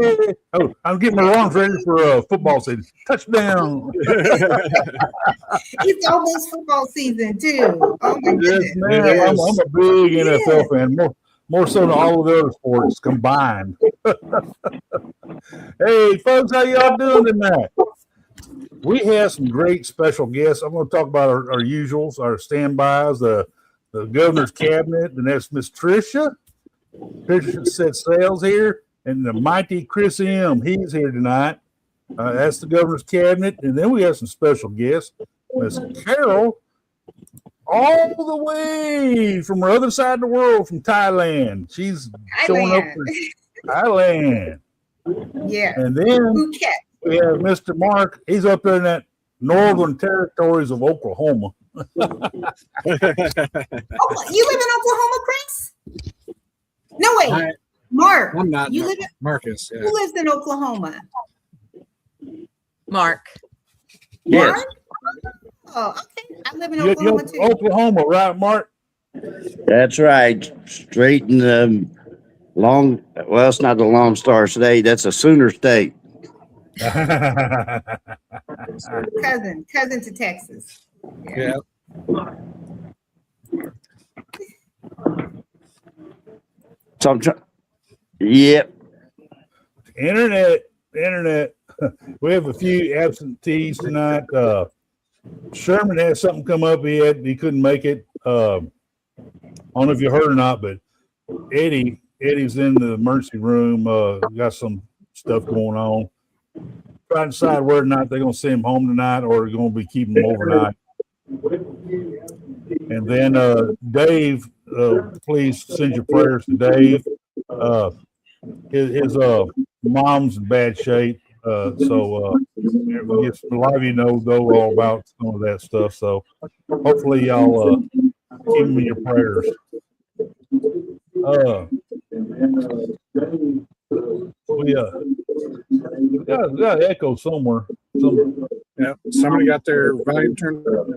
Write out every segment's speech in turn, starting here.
Hey. Oh, I'm getting my arms ready for football season. Touchdown. It's almost football season too. Oh my goodness. Yes, ma'am. I'm a big NFL fan. More so than all of the other sports combined. Hey, folks, how y'all doing tonight? We have some great special guests. I'm going to talk about our usuals, our standbys, the governor's cabinet, and that's Miss Tricia. Tricia Sets Sail here, and the mighty Chris M. He's here tonight. That's the governor's cabinet, and then we have some special guests. Miss Carol, all the way from the other side of the world, from Thailand. She's showing up for Thailand. Yeah. And then we have Mr. Mark. He's up there in that northern territories of Oklahoma. You live in Oklahoma, Chris? No, wait. Mark. I'm not. You live in Marcus. Yeah. Who lives in Oklahoma? Mark. Yes. Mark? Oh, okay. I live in Oklahoma too. Oklahoma, right, Mark? That's right. Straight in the long. Well, it's not the Lone Star State. That's a Sooner State. cousin to Texas. Yeah. So I'm trying. Yep. Internet. We have a few absentees tonight. Sherman has something come up. He couldn't make it. I don't know if you heard or not, but Eddie's in the emergency room. Got some stuff going on. Trying to decide whether or not they're going to send him home tonight or going to be keeping him overnight. And then Dave, please send your prayers to Dave. His mom's in bad shape, so a lot of you know all about some of that stuff. So hopefully y'all keep him in your prayers. We got echo somewhere. Yeah, somebody got their volume turned up.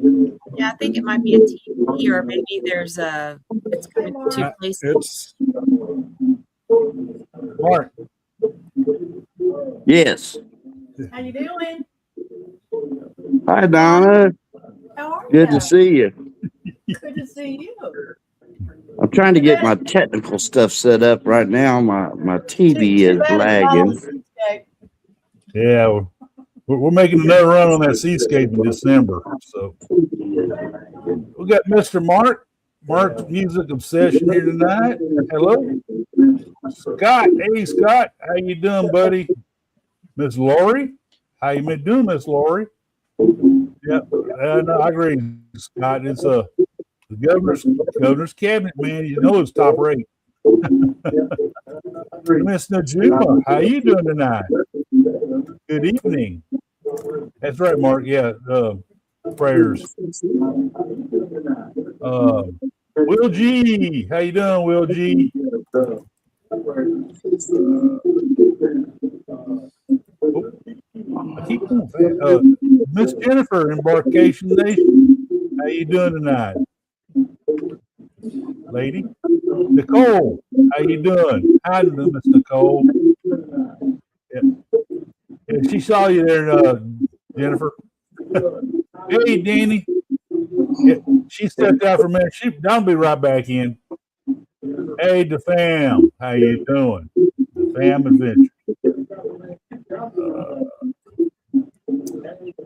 Yeah, I think it might be a TV, or maybe there's it's coming from two places. Mark. Yes. How you doing? Hi, Donna. How are you? Good to see you. Good to see you. I'm trying to get my technical stuff set up right now. My TV is lagging. Yeah, we're making another run on that seascape in December. So we got Mr. Mark's Music Obsession here tonight. Hello, Scott. Hey, Scott, how you doing, buddy? Miss Lori, how you been doing, Miss Lori? Yeah, no, I agree, Scott. It's the governor's cabinet, man. You know it's top rate. Miss Najuma, how you doing tonight? Good evening. That's right, Mark. Yeah, prayers. Will G, how you doing, Will G? I keep going. Miss Jennifer, Embarkation Nation, how you doing tonight? Lady Nicole, how you doing? Hi, Miss Nicole. Yeah. Yeah, she saw you there, Jennifer. Hey, Danny. Yeah, she stepped out for a minute. I'll be right back in. Hey, the fam, how you doing? The fam adventure.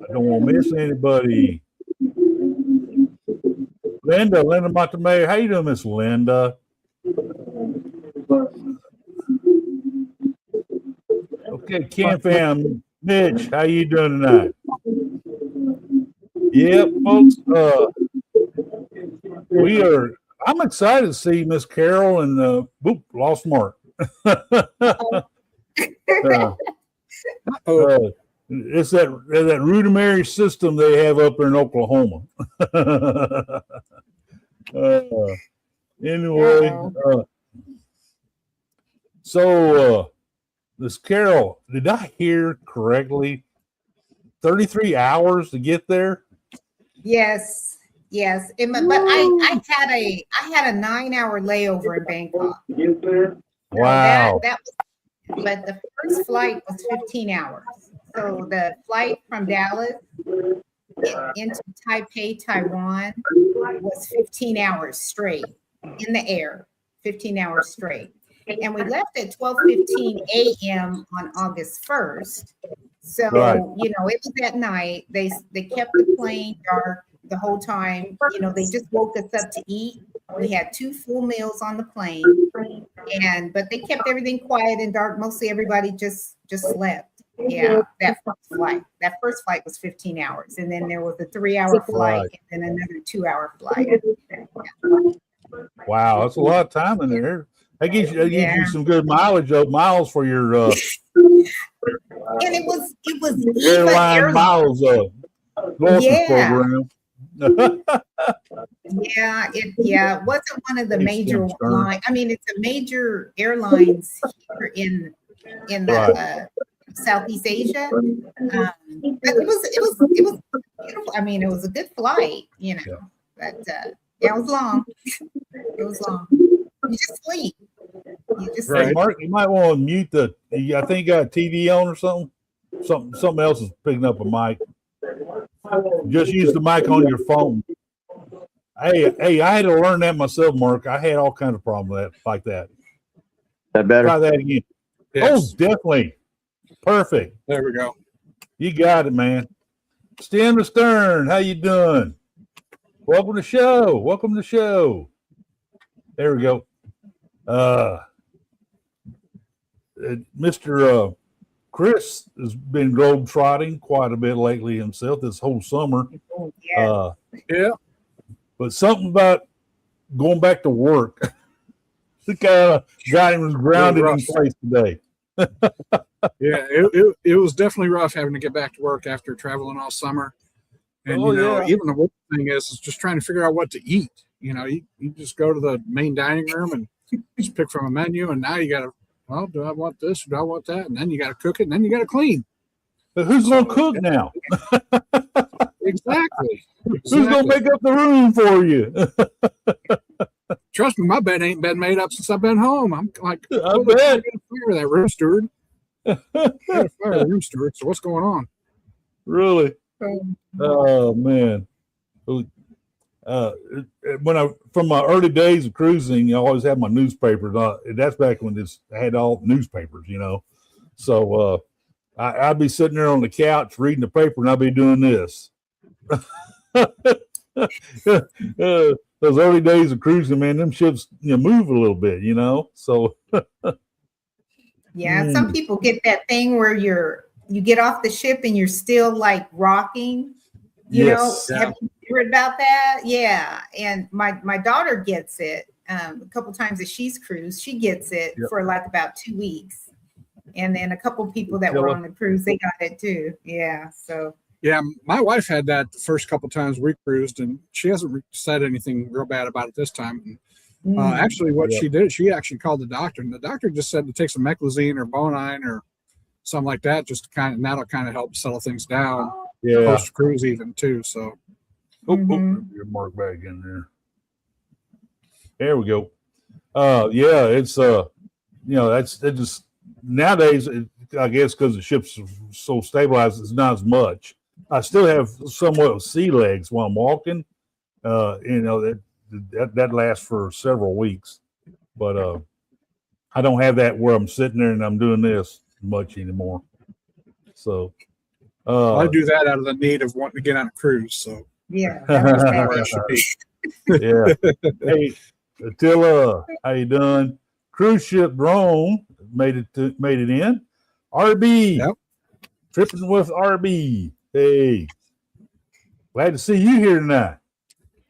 I don't want to miss anybody. Linda Montemayor, how you doing, Miss Linda? Okay, Cam fam, Mitch, how you doing tonight? Yeah, folks, I'm excited to see Miss Carol and lost Mark. It's that rudimentary system they have up there in Oklahoma. Anyway, so this Carol, did I hear correctly? 33 hours to get there? Yes. But I had a 9-hour layover in Bangkok. Wow. but the first flight was 15 hours. So the flight from Dallas into Taipei, Taiwan was 15 hours straight in the air, 15 hours straight. And we left at 12:15 a.m. on August 1st. So, Right. you know, it was at night. They kept the plane dark the whole time. You know, they just woke us up to eat. We had 2 full meals on the plane, but they kept everything quiet and dark. Mostly everybody just slept. Yeah, that first flight was 15 hours, and then there was a 3-hour flight, Right. and then another 2-hour flight. Wow, that's a lot of time in there. That gives you Yeah. some good miles for your And it was airline miles loyalty Yeah. program. Yeah, it wasn't one of the It's major concerned. line. I mean, it's a major airlines here in the Right. Southeast Asia. But it was beautiful. I mean, it was a good flight, you know. Yeah. But it was long. It was long. You just sleep. You just Hey, sleep. Mark, you might want to mute I think you got a TV on or something. Something else is picking up a mic. Just use the mic on your phone. Hey, I had to learn that myself, Mark. I had all kinds of problems with that, like that. That better? Try that again. Yes. Oh, definitely. Perfect. There we go. You got it, man. Stem to Stern, how you doing? Welcome to the show. Welcome to the show. There we go. Mr. Chris has been globetrotting quite a bit lately himself this whole summer. Yeah. Yeah. But something about going back to work kind of got him grounded in place today. Yeah, it was definitely rough having to get back to work after traveling all summer. And, even the worst thing is just trying to figure out what to eat. You know, you just go to the main dining room and just pick from a menu. And now you got to, well, do I want this or do I want that? And then you got to cook it and then you got to clean. But who's going to cook now? Exactly. Who's going to make up the room for you? Trust me, my bed ain't been made up since I've been home. I'm like, I I bet. gotta fire that room steward. I gotta fire the room steward. So what's going on? Really? Oh man. When from my early days of cruising, I always had my newspapers. That's back when I had all newspapers, you know. So I'd be sitting there on the couch reading the paper, and I'd be doing this. Those early days of cruising, man, them ships move a little bit, you know. So Yeah, some people get that thing where you get off the ship and you're still like rocking. You Yes. know, have you heard about that? Yeah, and my daughter gets it a couple times that she's cruised. She gets it for like about 2 weeks, and then a couple people that were on the cruise, they got it too. Yeah, so. Yeah, my wife had that the first couple times we cruised, and she hasn't said anything real bad about it this time. Actually, what she did, she actually called the doctor, and the doctor just said to take some meclizine or Bonine or something like that, just to that'll kind of help settle things down. Yeah. Post cruise even too. So. Your mark back in there. There we go. Yeah, it's that's just nowadays. I guess because the ship's so stabilized, it's not as much. I still have somewhat of sea legs while I'm walking. That lasts for several weeks, but I don't have that where I'm sitting there and I'm doing this much anymore. So I do that out of the need of wanting to get on a cruise. So yeah, where it should be. Yeah. Hey, Attila, how you doing? Cruise ship Rome made it in. RB, Yep. Tripping with RB. Hey, glad to see you here tonight,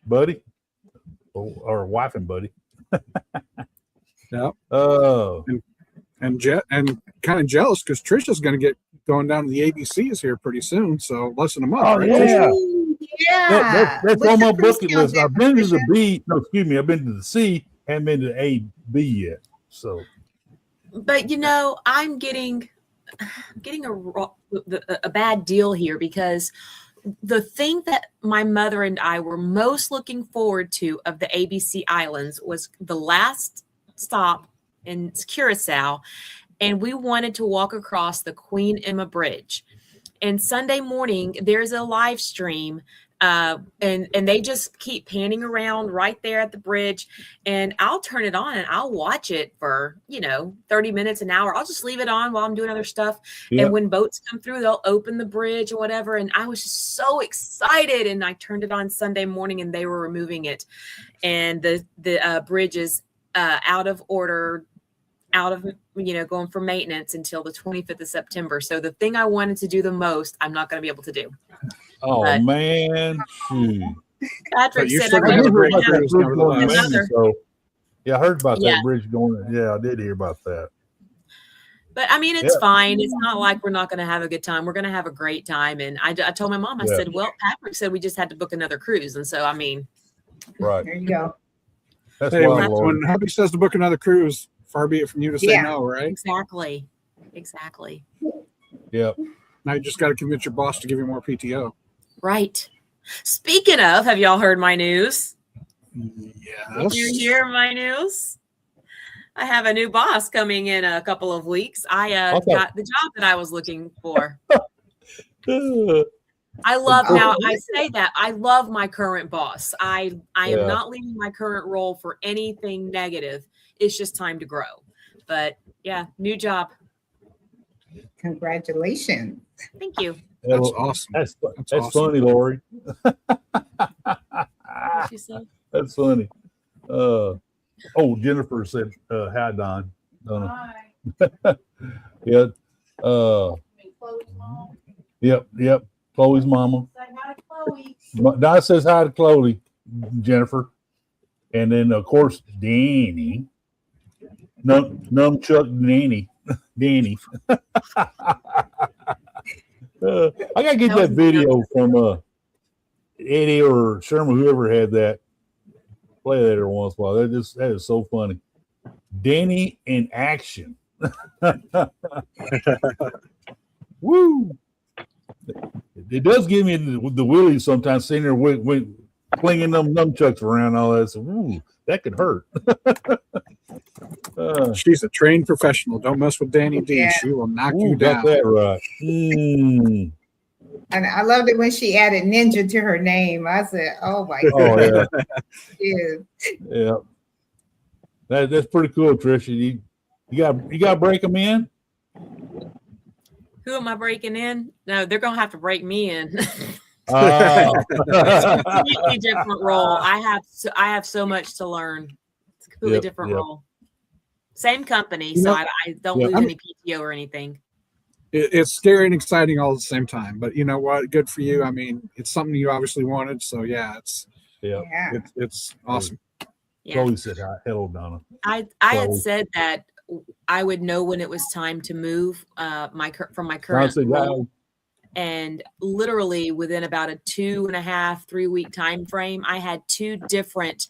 buddy, or wife and buddy. Yep. Oh, And kind of jealous because Tricia's going to get going down to the ABCs here pretty soon. So less than a month. Oh, right? yeah. Yeah, that's What's on my your cruise bucket count list. there, I've been to the Tricia? B. No, excuse me. I've been to the C. Haven't been to the A, B yet. So, But I'm getting a bad deal here because the thing that my mother and I were most looking forward to of the ABC Islands was the last stop in Curacao. and we wanted to walk across the Queen Emma Bridge. And Sunday morning, there's a live stream, and they just keep panning around right there at the bridge. And I'll turn it on and I'll watch it for 30 minutes, an hour. I'll just leave it on while I'm doing other stuff. Yep. And when boats come through, they'll open the bridge or whatever. And I was just so excited. And I turned it on Sunday morning, and they were removing it, and the bridge is out of order, out of going for maintenance until the 25th of September. So the thing I wanted to do the most, I'm not going to be able to do. Oh But- man, shoot. Patrick But you said still I'm have a going great to cruise, Bridge going to nevertheless. maintenance, so yeah, I heard about Yeah. that bridge going. Yeah, I did hear about that. But I mean, it's Yeah. fine. It's not like we're not going to have a good time. We're going to have a great time. And I told my mom, I Yeah. said, well, Patrick said we just had to book another cruise. And so, I mean, Right. There you go. That's Hey, why, when Lord. hubby says to book another cruise, far be it from you to say Yeah. no, right? exactly. Yep. Now you just got to convince your boss to give you more PTO. Right. Speaking of, have y'all heard my news? Yes. Did you hear my news? I have a new boss coming in a couple of weeks. I thought- got the job that I was looking for. Uh, I love now. I say that I love my current boss. I Yeah. am not leaving my current role for anything negative. It's just time to grow. But yeah, new job. Congratulations. Thank you. That's awesome. That's awesome. funny, Lori. What'd you say? That's funny. Jennifer said, "Hi, Don." Donna. Hi. Yeah. Chloe's mom. Yep. Chloe's mama. Say hi to Chloe. Don says hi to Chloe, Jennifer, and then of course Danny. Nunchuck Danny. I gotta get That that was video from Eddie or Sherman, whoever had that. Play that every once in a while. That is so funny. Danny in action. Woo! It does give me the willies sometimes, sitting there flinging them nunchucks around and all that. So, ooh, that could hurt. She's a trained professional. Don't mess with Danny D. Yeah. She will knock Ooh, you got down. that right. Mm. And I loved it when she added ninja to her name. I said, oh my Oh God. yeah, yeah. That's pretty cool, Tricia. You got to break them in. Who am I breaking in? No, they're gonna have to break me in. Oh. Completely different role. I have so much to learn. It's a completely Yep, different yep. role. Same company, You so know- I don't Yeah. lose any PTO or anything. It's scary and exciting all at the same time. But you know what? Good for you. I mean, it's something you obviously wanted. So yeah, Yeah. Yeah. it's awesome. Yeah. Chloe said hi. Hello, Donna. I had Chloe. said that I would know when it was time to move from my Donna current said role. hi. And literally within about a 2.5, 3 week time frame, I had 2 different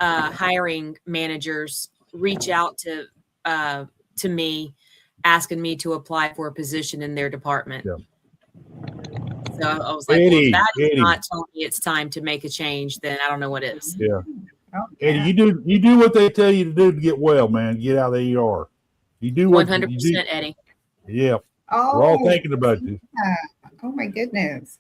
hiring managers reach out to me, asking me to apply for a position in their department. Yeah. So I was like, well, Eddie, if that is Eddie. not telling me it's time to make a change, then I don't know what is. Yeah. Oh, Eddie, yeah. you do what they tell you to do to get well, man. Get out of there you are. You do what 100%, you do. Eddie. Yeah. We're all Oh, thinking about you. oh my goodness.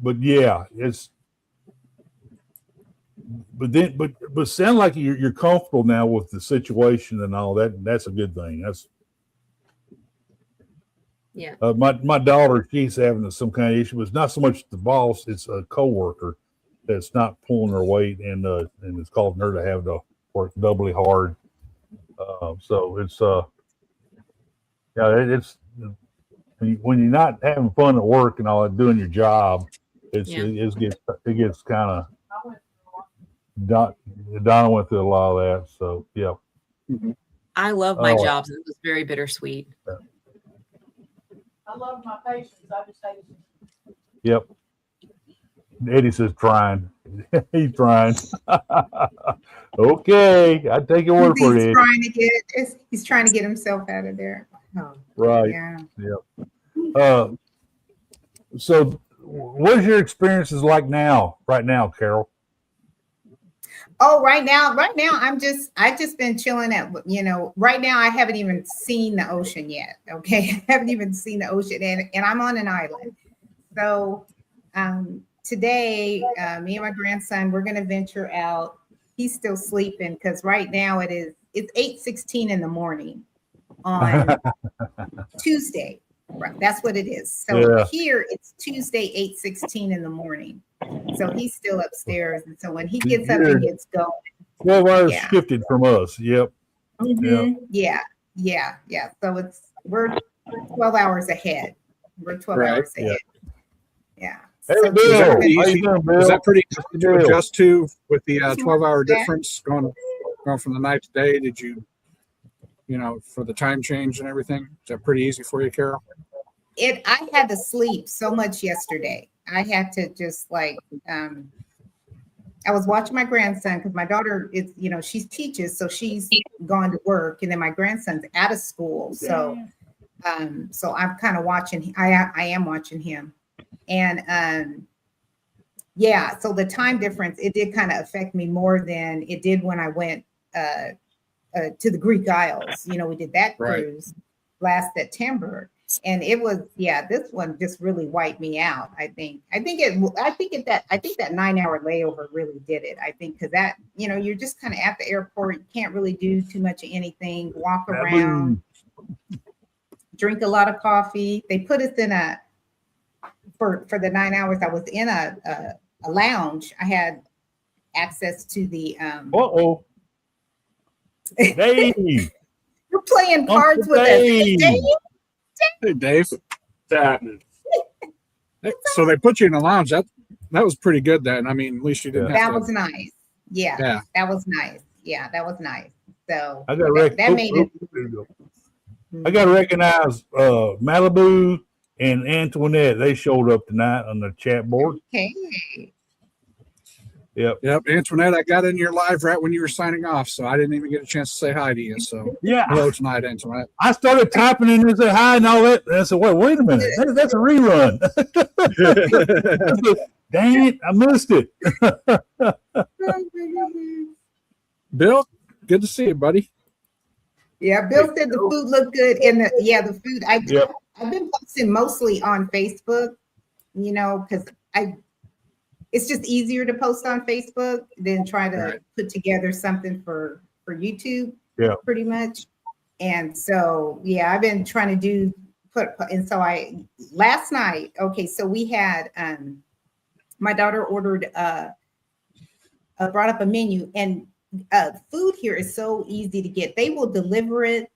But yeah, it's but sound like you're comfortable now with the situation and all that. That's a good thing. That's Yeah. my daughter, she's having some kind of issue. It's not so much the boss, it's a coworker that's not pulling her weight, and it's causing her to have to work doubly hard. So it's it's when you're not having fun at work and all that, doing your job, it gets kind of. I went through a lot. Donna went through a lot of that, so yeah. I love my Oh. jobs. It was very bittersweet. I love my patients. I just hate them. Yep. Eddie says trying. He's trying. Okay, I take your word for it, Eddie. He's trying to get himself out of there. Oh, Right. yeah. So what is your experiences like right now, Carol? Oh, right now I just been chilling at, right now I haven't even seen the ocean yet. Okay. I haven't even seen the ocean, and I'm on an island. So today, me and my grandson, we're gonna venture out. He's still sleeping because right now it's 8:16 in the morning on Tuesday. Right, that's what it is. So here it's Tuesday, 8:16 in the morning. So he's still upstairs, and so when he gets up and gets going, 12 hours shifted from us. Yep. Yeah. So we're 12 hours ahead. We're 12 hours ahead. Yeah. Hey, So Bill, how pretty you easy? doing, Bill? Was that pretty easy to Bill. adjust to with the 12-hour difference going from the night to day? Did you, for the time change and everything? Is that pretty easy for you, Carol? I had to sleep so much yesterday. I had to just I was watching my grandson because my daughter is, she teaches, so she's gone to work, and then my grandson's out of school. So so I'm kind of watching. I am watching him. And so the time difference, it did kind of affect me more than it did when I went to the Greek Isles. We did that cruise last September, and it was this one just really wiped me out. I think that 9-hour layover really did it. I think because that you're just kind of at the airport, you can't really do too much of anything, walk around, drink a lot of coffee. They put us in for the 9 hours I was in a lounge. I had access to the Dave. You're playing cards with us. Dave. Hey, Dave. What's happening? So they put you in a lounge. That was pretty good then. I mean, at least you didn't have That to. was nice. Yeah. That was nice. Yeah, that was nice. So I got that made it. I got to recognize Malibu and Antoinette. They showed up tonight on the chat board. Okay. Yep. Antoinette, I got in your live right when you were signing off, so I didn't even get a chance to say hi to you. So hello tonight, Antoinette. I started typing in and say hi and all that. And I said, wait a minute. That's a rerun. Dang it, I missed it. Bill, good to see you, buddy. Yeah, Bill said the food looked good. And the food, I've been posting mostly on Facebook, because it's just easier to post on Facebook than try to put together something for YouTube, pretty much. And so, I've been trying to last night, so we had, my daughter ordered, brought up a menu, and food here is so easy to get. They will deliver it.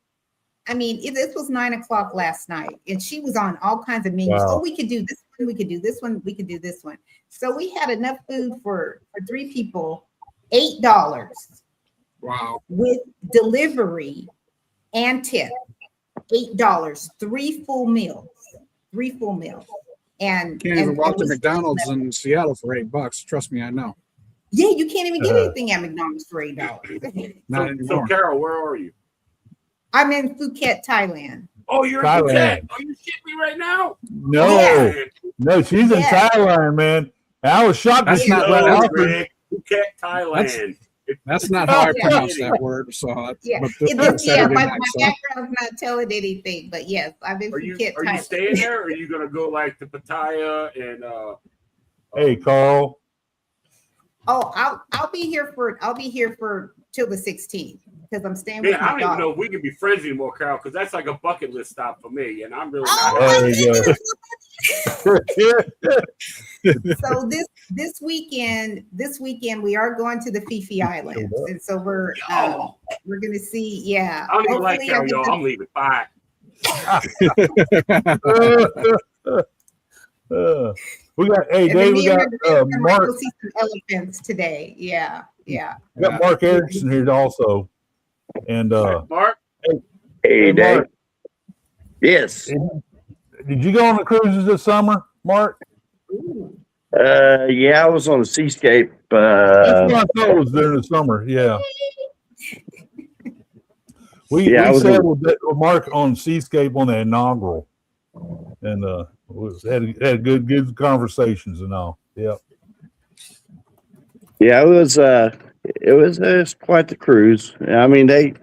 I mean, this was 9:00 last night, and she was on all kinds of menus. Wow. Oh, we could do this one, we could do this one, we could do this one. So we had enough food for 3 people, $8. Wow. With delivery and tip. $8, 3 full meals. And Can't even walk to McDonald's in Seattle for $8. Trust me, I know. Yeah, you can't even get anything at McDonald's for $8. Not So, anymore. Carol, where are you? I'm in Phuket, Thailand. Oh, you're Thailand. in Phuket. Oh, you shit me right now? No, she's in Thailand, man. I was shocked. That's that not she what was I offered- Rick, Phuket, Thailand. That's not how I pronounce that word. So, My Saturday night, so. background's not telling anything, but yes, I've been Are you Phuket, Thailand. staying there, or are you gonna go like to Pattaya and Hey, Carl. Oh, I'll be here for till the 16th because I'm staying man, with I my don't even daughter. know if we can be friends anymore, Carol, because that's like a bucket list stop for me, and I'm really Oh, not. There you go. So this weekend we are going to the Fifi Islands, and so we're gonna see. Yeah, I don't even like hopefully Carol, y'all. I'm leaving. Bye. We got and Dave. then We me and got my grandson Mark. will see some elephants today. Yeah. We got Mark Erickson here also, and Mark, Hey, Dave. Mark, Yes. did you go on the cruises this summer, Mark? Yeah, I was on a seascape. That's what I thought it was during the summer. Yeah. We sailed with Mark on Seascape on the inaugural, and had good conversations and all. Yeah. Yeah, it was It was quite the cruise. I mean, they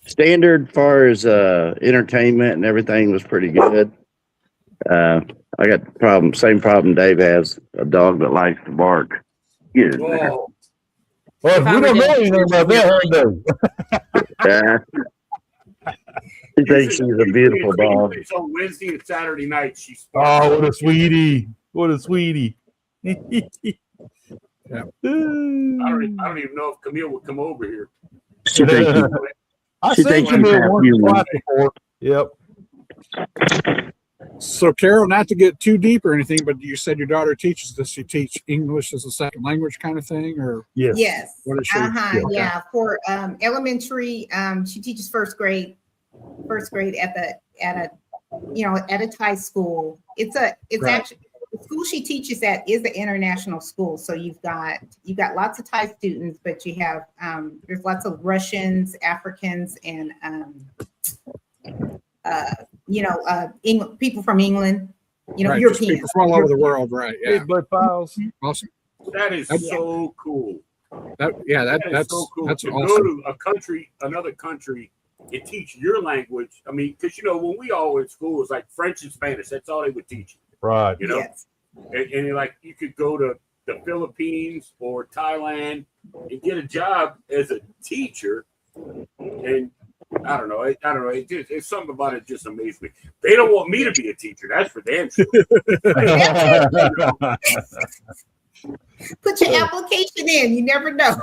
standard far as entertainment and everything was pretty good. I got the same problem Dave has, a dog that likes to bark. Yeah. Oh, Well, we don't know anything about that, Uh, she thinks she's a beautiful dog. It's on Wednesday and Saturday night. She's Oh, what a sweetie. What a sweetie. Yeah. I don't even know if Camille would come over here. She thinks she, I She seen thinks Camille she's half once or human. twice before. Yep. So, Carol, not to get too deep or anything, but you said your daughter teaches. Does she teach English as a second language kind of thing, or Yes. Yes. what is she? Uh-huh. Okay. Yeah. For elementary, she teaches first grade at a Thai school. It's Right. actually the school she teaches at is an international school. So you've got lots of Thai students, but you have there's lots of Russians, Africans, and people from England, Right, just Europeans. people from all over the world, right? Yeah, Big butt files. awesome. That is so cool. That's That's so cool. that's to awesome. go to another country, and teach your language. I mean, because when we all were in school, it was like French and Spanish. That's all they would teach you. Right. Yes. And like you could go to the Philippines or Thailand and get a job as a teacher. And I don't know. It's something about it just amazed me. They don't want me to be a teacher. That's for damn sure. Put your application in. You never know.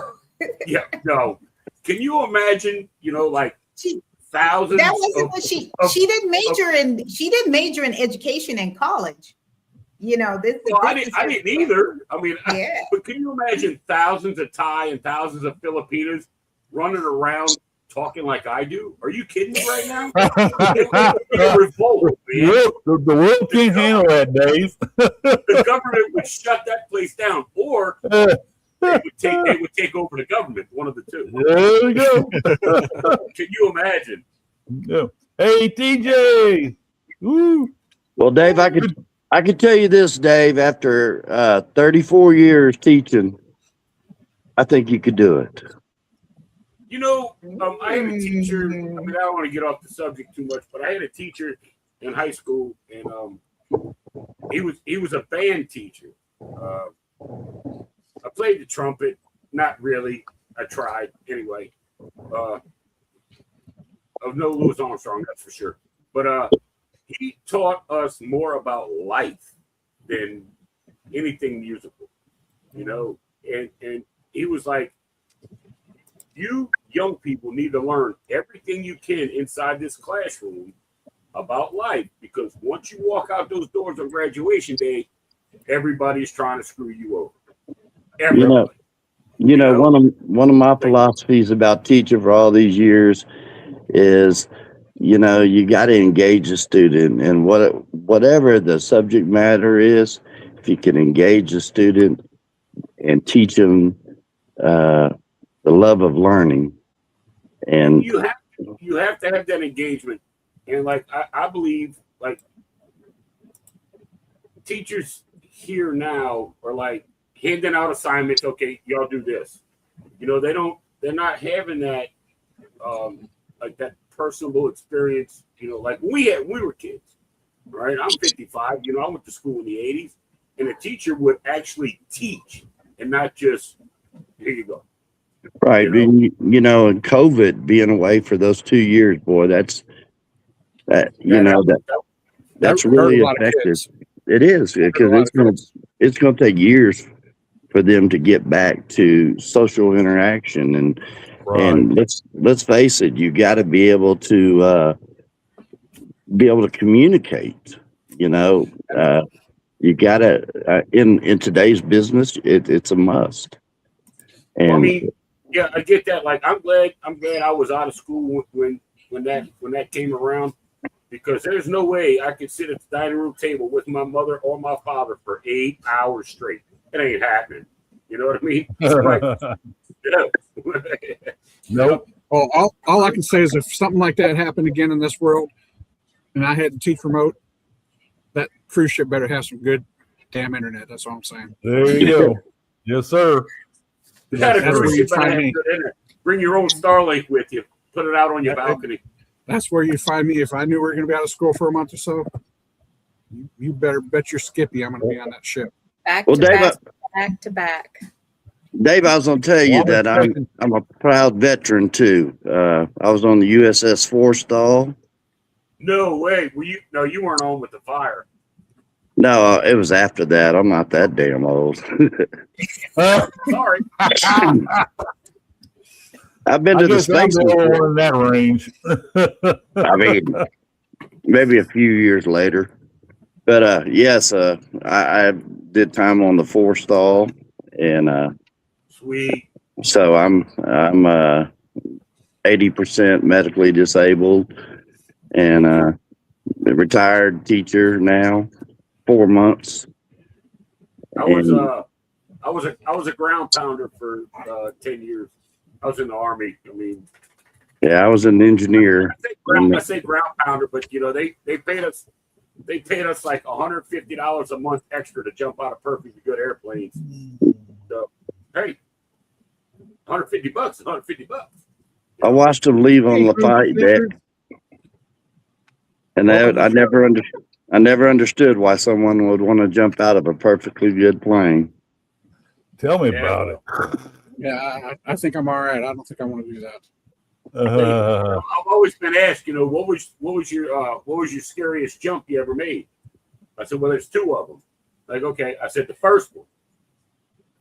Yeah, no. Can you imagine? Like She, thousands. that wasn't of- what she of- didn't major in education in college. This. Well, I didn't either. I mean, Yeah. but can you imagine thousands of Thai and thousands of Filipinos running around talking like I do? Are you kidding me right now? They would revolt, man. The world can't handle that, Dave. The government would shut that place down, or they would take over the government. One of the two. There we go. Can you imagine? Yeah. Hey, TJ. Woo. well, Dave, I could tell you this, Dave. After 34 years teaching, I think you could do it. I had a teacher. I mean, I don't want to get off the subject too much, but I had a teacher in high school, and he was a band teacher. I played the trumpet, not really. I tried anyway. Of no Louis Armstrong, that's for sure. But he taught us more about life than anything musical, and he was like, you young people need to learn everything you can inside this classroom about life, because once you walk out those doors on graduation day, everybody's trying to screw you over. Everybody. One of my philosophies about teaching for all these years is, you got to engage the student, and whatever the subject matter is, if you can engage the student and teach them the love of learning, and you have to have that engagement. And like I believe, like, teachers here now are like handing out assignments. Okay, y'all do this. They're not having that like that personal experience. Like we were kids, right? I'm 55. I went to school in the 80s, and a teacher would actually teach and not just, here you go. right, and COVID being away for those 2 years, boy, that's That really hurt a lot of effective. kids. It is, because it's going to take years for them to get back to social interaction, and let's face it, you got to be able to communicate. You got to in today's business, it's a must. And I mean, yeah, I get that. Like, I'm glad I was out of school when that came around, because there's no way I could sit at the dining room table with my mother or my father for 8 hours straight. It ain't happening. You know what I mean? Yeah. Nope. Well, all I can say is, if something like that happened again in this world, and I had to teach remote, that cruise ship better have some good damn internet. That's all I'm saying. There you go. Yes, sir. You had a That's where cruise you ship, but find had me. good internet. Bring your own Starlink with you. Put it out on your balcony. That's where you'd find me if I knew we were going to be out of school for a month or so. You better bet your Skippy I'm going to be on that ship. Back Well, to Dave, back, back to back. Dave, I was going to tell you Well, that I'm a proud veteran too. I was on the USS Forstall. No way. Were you? No, you weren't on with the fire. No, it was after that. I'm not that damn old. Sorry. I've been I to the guess I'm space. the only one in that range. I mean, maybe a few years later. But yes, I did time on the Forstall, and Sweet. so I'm 80% medically disabled, and a retired teacher now, 4 months. I was a ground pounder for 10 years. I was in the Army. I mean, Yeah, I was an engineer. I say ground pounder, but you know they paid us like $150 a month extra to jump out of perfectly good airplanes. So hey, $150. I watched them leave on the fight deck, and I never understood why someone would want to jump out of a perfectly good plane. Tell me about it. Yeah, I think I'm all right. I don't think I want to do that. I've always been asked, you know, what was your scariest jump you ever made? I said, well, there's two of them. Like, okay, I said the first one.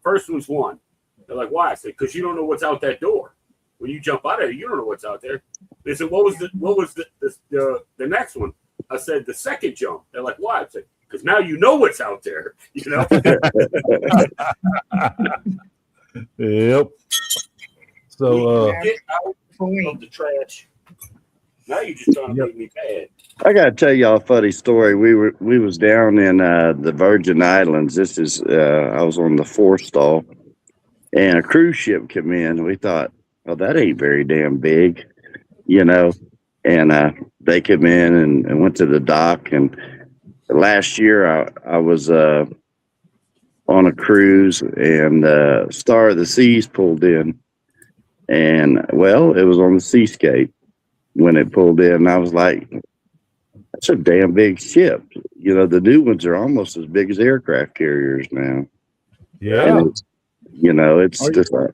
First one's one. They're like, why? I said, because you don't know what's out that door. When you jump out of it, you don't know what's out there. They said, what was the next one? I said, the second jump. They're like, why? I said, because now you know what's out there. You know. Yep. So Get out of the trash. Now you're just trying to make me bad. I gotta tell y'all a funny story. We was down in the Virgin Islands. This is I was on the Forstall, and a cruise ship came in. We thought, oh, that ain't very damn big, you know. And they came in and went to the dock. And last year I was on a cruise, and Star of the Seas pulled in, and well, it was on the seascape when it pulled in. And I was like, that's a damn big ship. You know, the new ones are almost as big as aircraft carriers now. yeah. And you know, it's just like,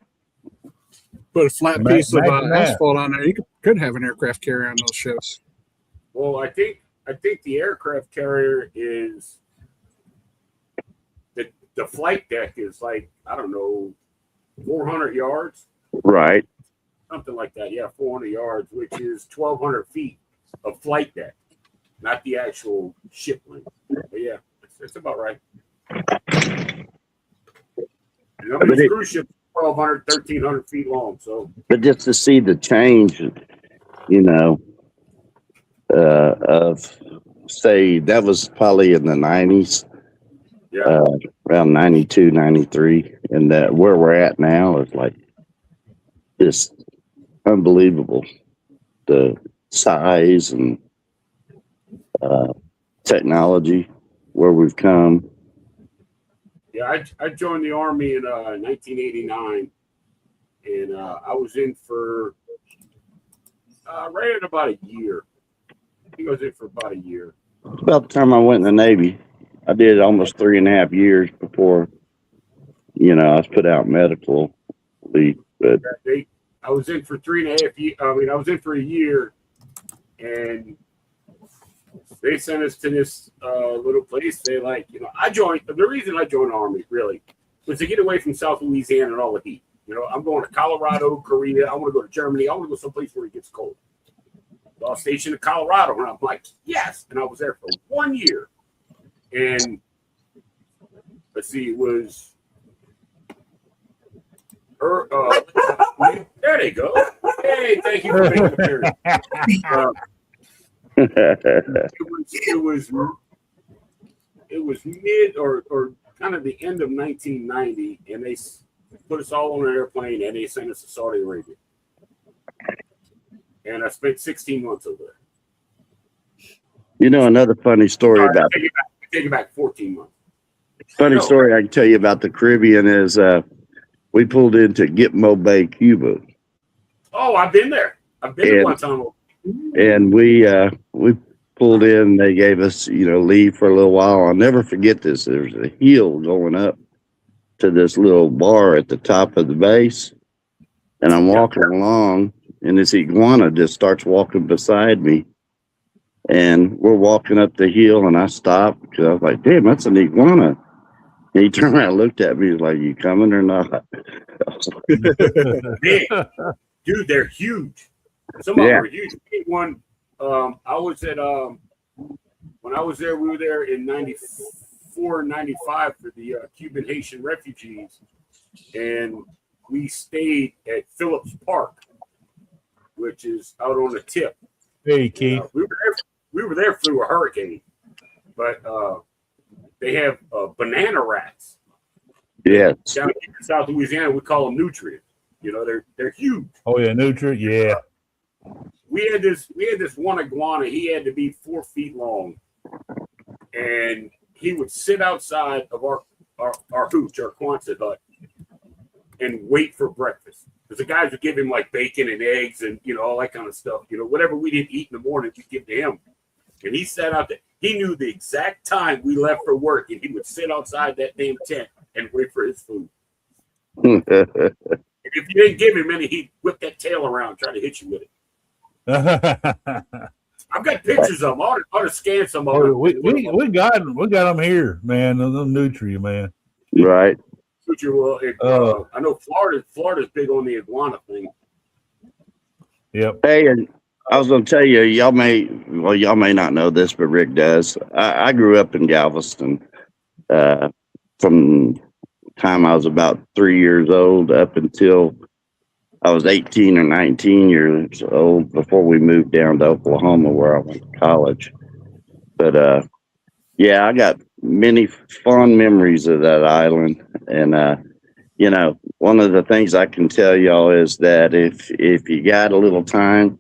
Put a flat Ma- piece of imagine that. asphalt on there. You could have an aircraft carrier on those ships. Well, I think the aircraft carrier is the flight deck is like, I don't know, 400 yards, right. something like that. Yeah, 400 yards, which is 1,200 feet of flight deck, not the actual ship length. But yeah, it's about right. You know, these cruise ships are 1,200, 1,300 feet long. So, But just to see the change, you know, of say that was probably in the 90s, yeah. around 92, 93, and that where we're at now is like just unbelievable. The size and technology where we've come. Yeah, I joined the Army in 1989, and I was in for right at about a year. I think I was in for about a year. About the time I went in the Navy. I did almost 3.5 years before, you know, I was put out medical leave. But I was in for 3.5 years. I mean, I was in for a year, and they sent us to this little place. They like, you know, the reason I joined the Army really was to get away from South Louisiana and all the heat. You know, I'm going to Colorado, Korea. I want to go to Germany. I want to go someplace where it gets cold. So I was stationed in Colorado, and I'm like, yes. And I was there for 1 year. And let's see, it was there they go. Hey, thank you for making the it was mid or kind of the end of 1990, and they put us all on an airplane and they sent us to Saudi Arabia. And I spent 16 months over there. You know, another funny story about take it back 14 months. funny story I can tell you about the Caribbean is we pulled into Gitmo Bay, Cuba, Oh, I've been there. I've been there one time. and we pulled in. They gave us, leave for a little while. I'll never forget this. There's a hill going up to this little bar at the top of the base, and I'm walking along, and this iguana just starts walking beside me, and we're walking up the hill, and I stopped because I was like, "Damn, that's an iguana." And he turned around and looked at me. He's like, "You coming or not?" Big. Dude, they're huge. Some of them are huge. Big one. I was at when I was there, we were there in 94, 95 for the Cuban Haitian refugees, and we stayed at Phillips Park, which is out on the tip. Hey, Keith. We were there through a hurricane, but they have banana rats. Yes. Down here in South Louisiana, we call them nutrients. They're huge. Oh yeah, nutrient. Yeah. We had this one iguana. He had to be 4 feet long, and he would sit outside of our hooch, our Quonset hut, and wait for breakfast. Because the guys would give him like bacon and eggs and all that kind of stuff. Whatever we didn't eat in the morning, we'd give to him. And he sat out there. He knew the exact time we left for work, and he would sit outside that damn tent and wait for his food. And if you didn't give him any, he'd whip that tail around, trying to hit you with it. I've got pictures of them. I ought to scan some of them. We got them here, man. The nutria, man. Right. I know Florida's big on the iguana thing. Yep. Hey, and I was going to tell you, y'all may not know this, but Rick does. I grew up in Galveston from the time I was about 3 years old up until I was 18 or 19 years old before we moved down to Oklahoma, where I went to college. But yeah, I got many fond memories of that island. And one of the things I can tell y'all is that if you got a little time,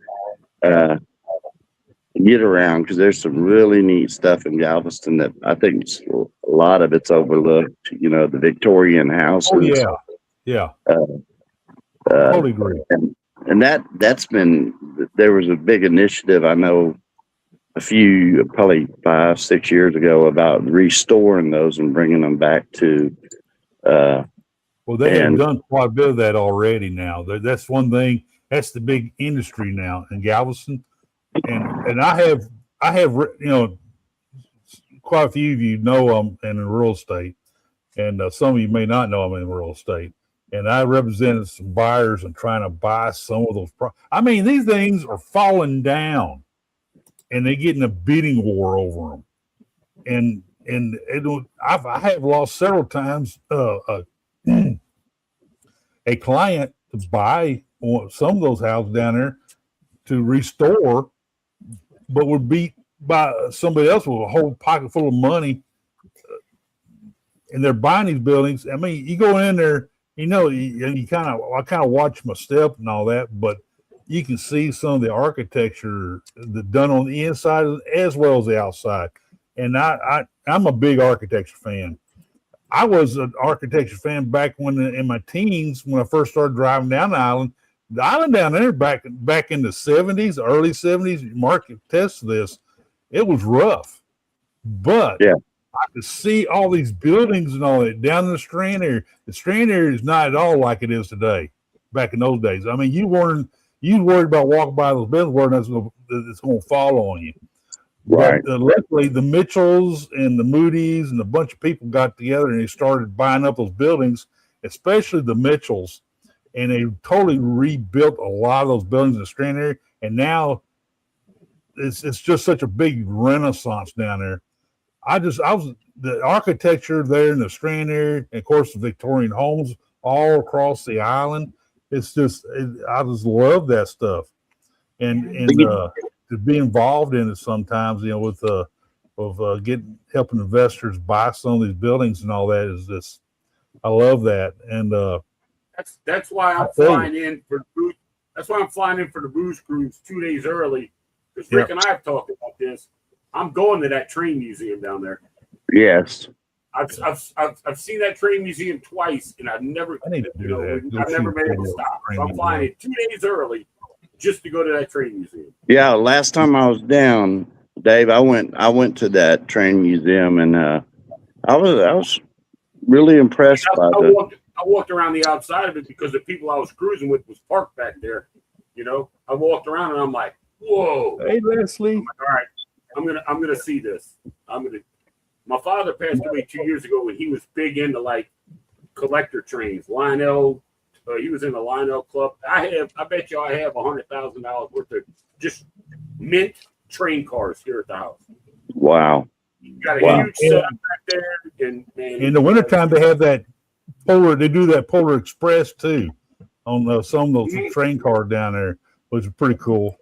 get around, because there's some really neat stuff in Galveston that I think a lot of it's overlooked. The Victorian houses. Oh yeah, yeah. Totally agree. And that's been, there was a big initiative, I know, probably 5-6 years ago, about restoring those and bringing them back to. Well, they have done quite a bit of that already now. That's one thing. That's the big industry now in Galveston, and I have quite a few of you know I'm in real estate, and some of you may not know I'm in real estate. And I represented some buyers and trying to buy some of those. I mean, these things are falling down, and they get in a bidding war over them. And I have lost several times a client to buy some of those houses down there to restore, but would beat by somebody else with a whole pocket full of money, and they're buying these buildings. I mean, you go in there. I kind of watch my step and all that, but you can see some of the architecture that done on the inside as well as the outside. And I'm a big architecture fan. I was an architecture fan back when in my teens, when I first started driving down the island. The island down there back in the 70s, early 70s, Mark can attest to this, it was rough. But yeah, I could see all these buildings and all that down in the Strand area. The Strand area is not at all like it is today. Back in those days, I mean, you worried about walking by those buildings, where it's going to fall on you. Right. But luckily, the Mitchells and the Moody's and a bunch of people got together and they started buying up those buildings, especially the Mitchells, and they totally rebuilt a lot of those buildings in the Strand area. And now it's just such a big renaissance down there. I was the architecture there in the Strand area, and of course the Victorian homes all across the island. It's just I just love that stuff, and to be involved in it sometimes, with helping investors buy some of these buildings and all that is just, I love that. And that's why I'm flying in for the booze. That's why I'm flying in for the booze cruise 2 days early, because Rick and I have talked about this. I'm going to that train museum down there. Yes. I've seen that train museum twice, and I've never, I need to do that. Go I've see never the been able to video stop. train So I'm museum. flying in 2 days early just to go to that train museum. Yeah, last time I was down, Dave, I went to that train museum, and I was really impressed by I walked around the outside of it because the people I was cruising with was parked back there. I walked around and I'm like, whoa. Hey, Leslie. I'm like, all right, I'm gonna see this. My father passed away 2 years ago when he was big into like collector trains. Lionel, he was in the Lionel Club. I bet you I have $100,000 worth of just mint train cars here at the house. Wow. You got a huge setup back there, and In the wintertime, they have that they do that Polar Express too on some of those train cars down there, which is pretty cool.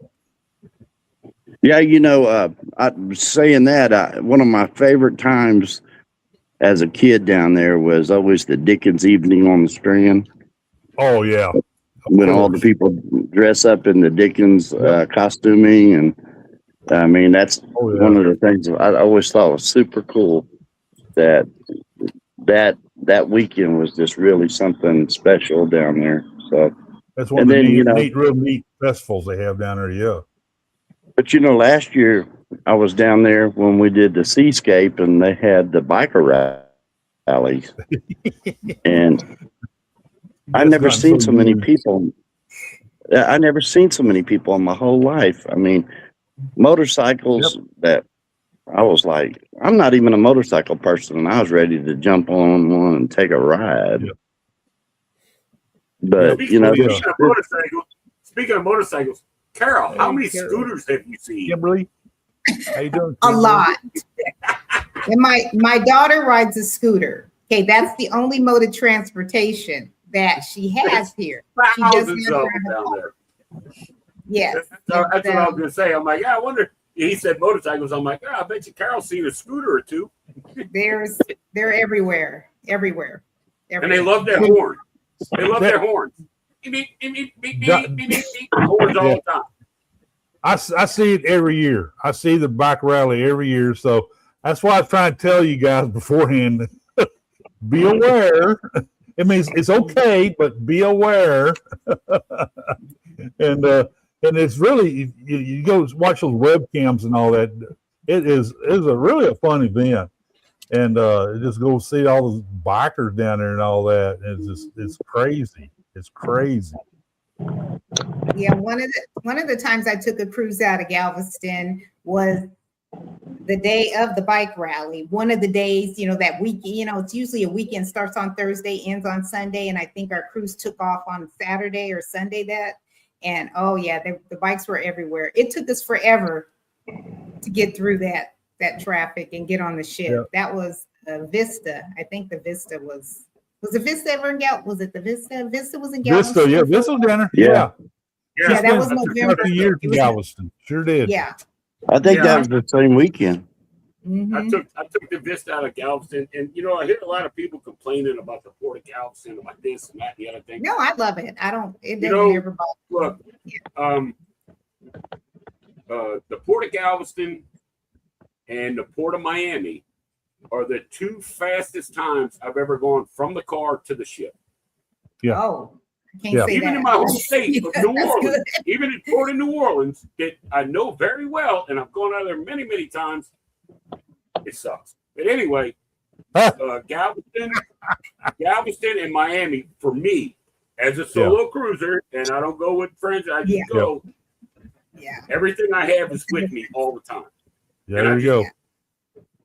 Yeah, I was saying that one of my favorite times as a kid down there was always the Dickens evening on the Strand. Oh yeah, when all the people dress up in the Dickens costuming, and I mean that's one of the things I always thought was super cool. That weekend was just really something special down there. So that's one of the real neat festivals they have down there. Yeah. But last year I was down there when we did the Seascape, and they had the biker rallies, and I never seen so many people. I never seen so many people in my whole life. I mean, motorcycles that I was like, I'm not even a motorcycle person, and I was ready to jump on one and take a ride. Yep. But speaking of motorcycles, Carol, how many scooters have you seen? Kimberly, how you doing? A lot. And my daughter rides a scooter. Okay, that's the only mode of transportation that she has here. She doesn't have down there. Yes. That's what I was going to say. I'm like, I wonder. He said motorcycles. I'm like, I bet you Carol's seen a scooter or two. They're everywhere. And they love their horns. They love their horns. Beep, beep, beep, beep, beep, beep, beep, beep. Horns all the time. I see it every year. I see the bike rally every year. So that's why I was trying to tell you guys beforehand. Be aware. It means it's okay, but be aware. And it's really you go watch those webcams and all that. It is really a fun event, and just go see all those bikers down there and all that. It's crazy. It's crazy. Yeah, one of the times I took a cruise out of Galveston was the day of the bike rally. One of the days, that week, it's usually a weekend, starts on Thursday, ends on Sunday, and I think our cruise took off on Saturday or Sunday and the bikes were everywhere. It took us forever to get through that traffic and get on the ship. Yeah. That was Vista. I think the Vista was the Vista ever in Galveston? Was it the Vista? Vista was in Galveston. Vista, yeah, Vista was down there. Yeah, that was November. A year in Galveston. Sure did. Yeah. I think that was the same weekend. Mm-hmm. I took the Vista out of Galveston, and I hear a lot of people complaining about the Port of Galveston, about this and that and the other thing. No, I love it. It doesn't ever bother me. Look, the Port of Galveston and the Port of Miami are the two fastest times I've ever gone from the car to the ship. Yeah. Oh, I can't say even that. in my home state of New Orleans, even in Port of New Orleans, that I know very well, and I've gone out there many, many times. It sucks. But anyway, Galveston and Miami, for me, as a solo cruiser, and I don't go with friends, I just go. Yeah. Everything I have is with me all the time. Yeah, there you go.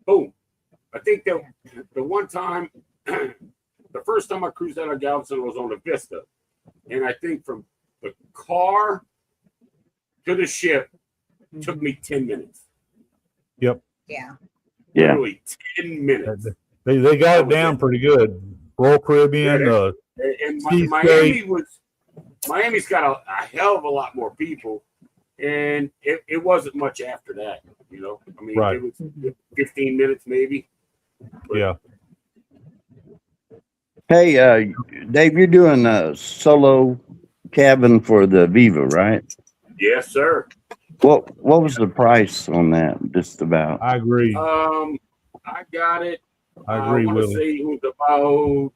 Boom. I think that the one time, the first time I cruised out of Galveston was on the Vista. And I think from the car to the ship took me 10 minutes. Yep. Yeah. Literally 10 minutes. They got it down pretty good. Royal Caribbean. And Miami's got a hell of a lot more people. And it wasn't much after that, I mean, It was 15 minutes maybe. But, yeah. Hey, Dave, you're doing a solo cabin for the Viva, right? Yes, sir. What was the price on that? Just about. I agree. I got it I agree, want to Willie. say it was about.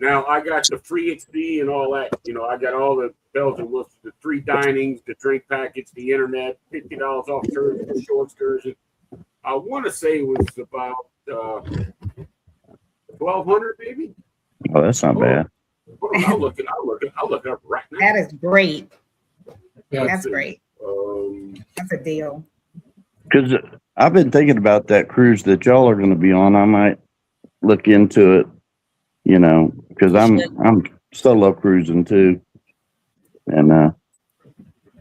Now I got the free XP and all that. You know, I got all the bells and whistles, the 3 dinings, the drink packets, the internet, $50 off excursion, short excursion. I want to say it was about 1,200 maybe. Oh, that's not bad. Hold on, I'll look it up right now. That is great. Yeah. That's great. Um, That's a deal. Because I've been thinking about that cruise that y'all are going to be on. I might look into it, you know, because I'm solo cruising too, and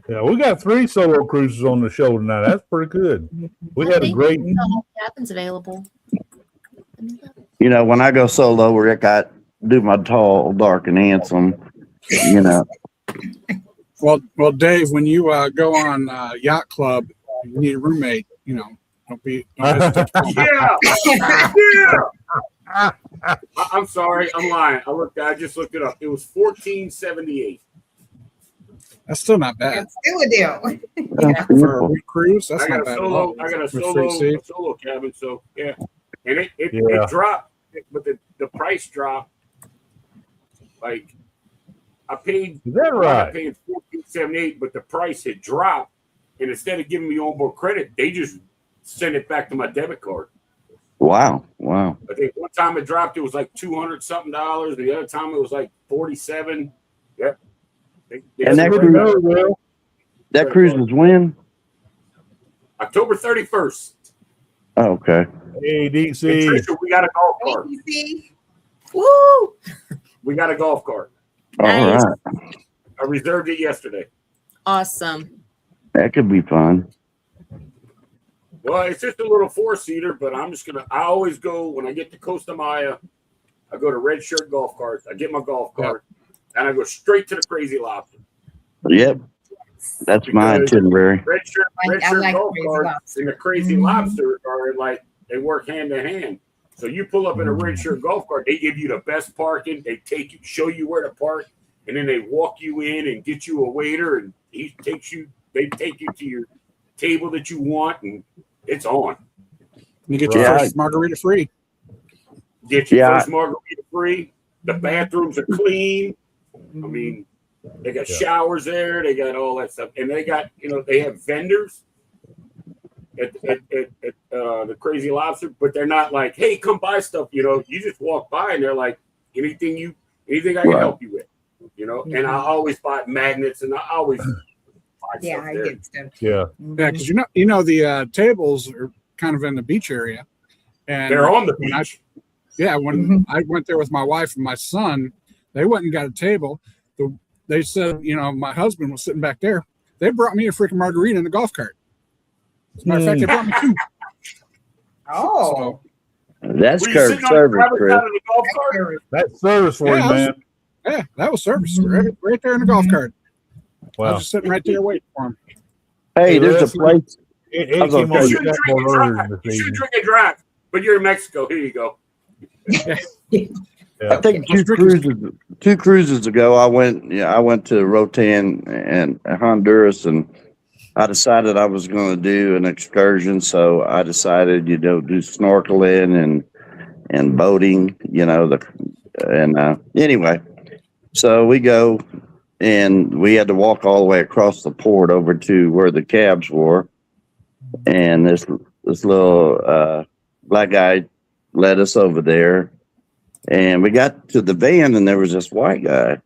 Yeah, we got 3 solo cruises on the show tonight. That's pretty good. We had a great. Cabins available. you know, when I go solo, Rick, I do my tall, dark, and handsome. You know, Well, Dave, when you go on yacht club, you need a roommate. You know, don't hesitate. yeah. I'm sorry, I'm lying. I just looked it up. It was 1478. That's still not bad That's still a deal. that's for a beautiful. week cruise. That's I got not a bad at all. solo. I got a With free seat. solo cabin. So yeah, and Yeah. it dropped, but the price dropped. Like I paid. Is that I right? paid 1478, but the price had dropped, and instead of giving me onboard credit, they just sent it back to my debit card. Wow. I think one time it dropped, it was like $200 something. The other time it was like 47. Yep. They And that sent it cruise- back. Well, That cruise was when? October 31st. Oh, okay. hey, And DC. Tricia, we got a golf cart. ABC. Woo! We got a golf cart. Nice. All right. I reserved it yesterday. Awesome. That could be fun. Well, it's just a little 4-seater, but I always go when I get to Costa Maya, I go to Red Shirt Golf Carts. I get my golf cart, and I go straight to the Crazy Lobster. Yep. That's my Because itinerary. Red Shirt I like Golf Crazy Carts Lobster. and the Crazy Mhm. Lobster are like, they work hand in hand. So you pull up in a Red Shirt Golf Cart, they give you the best parking. They show you where to park, and then they walk you in and get you a waiter, and they take you to your table that you want, and it's on. You get your Right. first margarita free. Get your Yeah. first margarita free. The bathrooms are clean. I mean, they got showers there. They got all that stuff, and they got they have vendors at the Crazy Lobster, but they're not like, hey, come buy stuff. You just walk by and they're like, anything I can Right. help you with. And I always buy magnets, and I always buy Yeah, stuff I there. get stuff. Yeah. Yeah, because the tables are kind of in the beach area, and They're on the when I- beach. when I went there with my wife and my son, they went and got a table. They said, my husband was sitting back there. They brought me a freaking margarita in a golf cart. As a matter of fact, they brought me 2. Oh, That's Were you curb sitting on the service, driver's Chris. side of the golf that's cart? very- That's service for Yeah, you, I was- man. Yeah, that was service right there in the golf cart. I Wow. was just sitting right there waiting for him. Hey, Hey, there's a Leslie. place. It I was came gonna on You tell the should drink chatboard and earlier drive. this You should evening. drink and drive, but you're in Mexico. Here you go. I think two cruises ago, I went to Rotan and Honduras, and I decided I was going to do an excursion. So I decided, do snorkeling and boating, anyway, so we go and we had to walk all the way across the port over to where the cabs were. And this little, black guy led us over there. And we got to the van, and there was this white guy,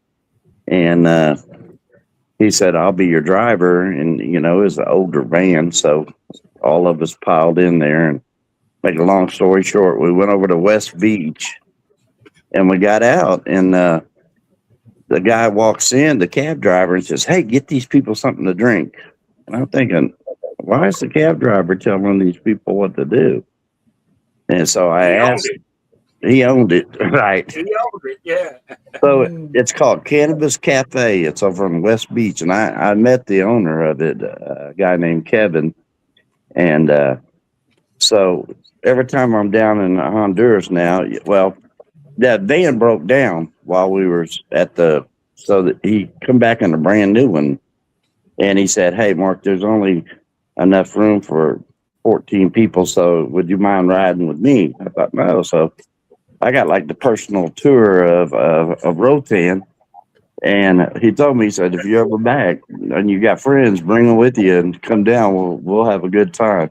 and he said, "I'll be your driver." And it was an older van, so all of us piled in there. And make a long story short, we went over to West Beach, and we got out, and the guy walks in, the cab driver, and says, "Hey, get these people something to drink." And I'm thinking, why is the cab driver telling these people what to do? And so I asked. He owned it, right? He owned it, yeah. So it's called Cannabis Cafe. It's over on West Beach, and I met the owner of it, a guy named Kevin. And so every time I'm down in Honduras now, well, that van broke down while we were so that he come back in a brand new one, and he said, "Hey, Mark, there's only enough room for 14 people. So would you mind riding with me? I thought, no. So I got like the personal tour of Rotan. And he told me, he said, if you're ever back and you got friends, bring them with you and come down. We'll have a good time.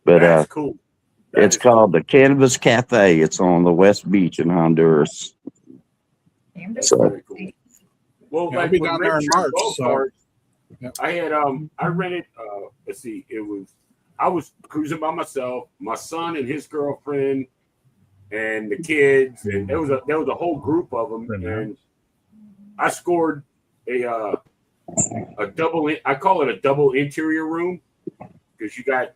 But That's cool. it's called the Cannabis Cafe. It's on the West Beach in Honduras. So, Very cool. Well, Yeah, I'll like be with down there in Richard March, golf so- carts, Yeah. I had I rented let's see, I was cruising by myself, my son and his girlfriend and the kids, and there was a whole group of them, and I scored a double. I call it a double interior room because you got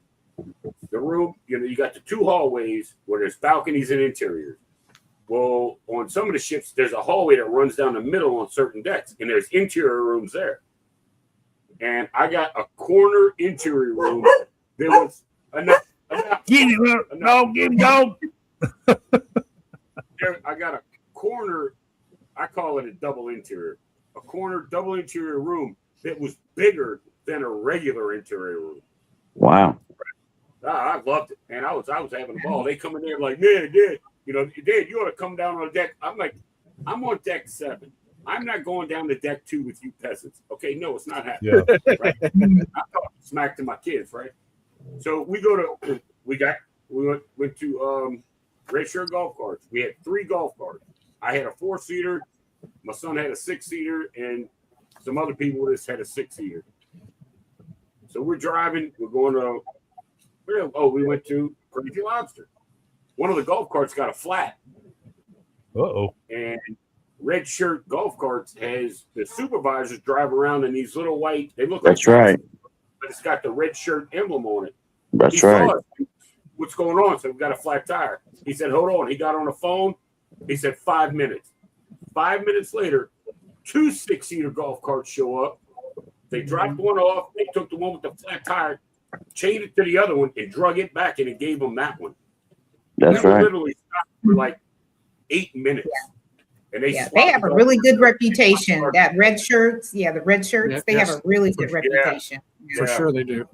the room. You got the two hallways where there's balconies and interiors. Well, on some of the ships, there's a hallway that runs down the middle on certain decks, and there's interior rooms there. And I got a corner interior room. There was enough. Get him, no, get him, go. I got a corner. I call it a double interior. A corner double interior room that was bigger than a regular interior room. wow. I loved it, and I was having a ball. They come in there like, man, Dad, Dad, you ought to come down on deck. I'm like, I'm on deck 7. I'm not going down to deck 2 with you peasants. Okay, no, it's not happening. Yeah. Right? I'm talking smack to my kids, right? So we went to Red Shirt golf carts. We had 3 golf carts. I had a 4-seater. My son had a 6-seater, and some other people just had a 6-seater. So we're driving. We're going to. We went to Crazy Lobster. One of the golf carts got a flat. Uh-oh. And Red Shirt golf carts has the supervisors drive around in these little white. They look That's like right. but it's got the Red Shirt emblem on it. That's He saw right. us. What's going on? So we've got a flat tire. He said, hold on. He got on the phone. He said 5 minutes. 5 minutes later, 2 6-seater golf carts show up. They dropped one off. They took the one with the flat tire, chained it to the other one, and drug it back, and it gave them that one. That's We were right. literally stopped for like 8 minutes. And they have a really good reputation. That red shirts, the red shirts, Yeah, they have yes. a really good reputation. For sure they do.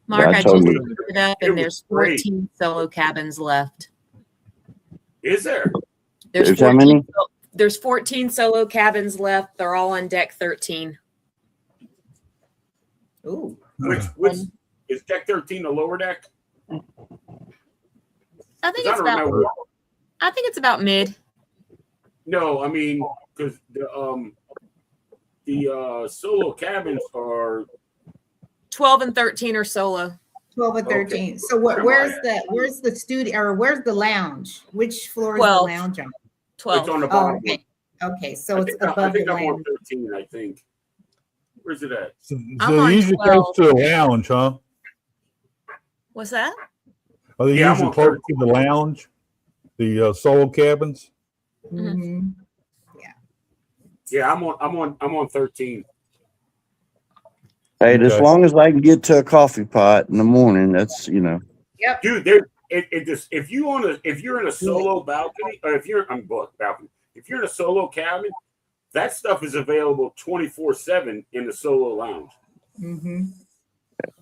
Mark, Yeah, I totally. just looked it up, It and was there's great. 14 solo cabins left. Is there? There's There's how 14 many? There's 14 solo cabins left. They're all on deck 13. Ooh. Which is deck 13 the lower deck? I think 'Cause it's I don't about. know. I think it's about mid. No, I mean, because the solo cabins are 12 and 13 are solo. 12 or 13. So where's the studio or where's the lounge? Which floor is the 12. lounge on? 12. it's on the Oh, bottom. okay. Okay, so I it's think, I above the think I'm on lounge. 13, I think. Where's it at? So I'm they on usually 12. close to the lounge, huh? What's that? Are they Yeah, I'm usually on close 13. to the lounge? The solo cabins? Mhm. Yeah, I'm on 13. Hey, as Okay. long as I can get to a coffee pot in the morning, that's, Dude, there it just if you're in a solo balcony, or if you're if you're in a solo cabin, that stuff is available 24/7 in the solo lounge. Mhm.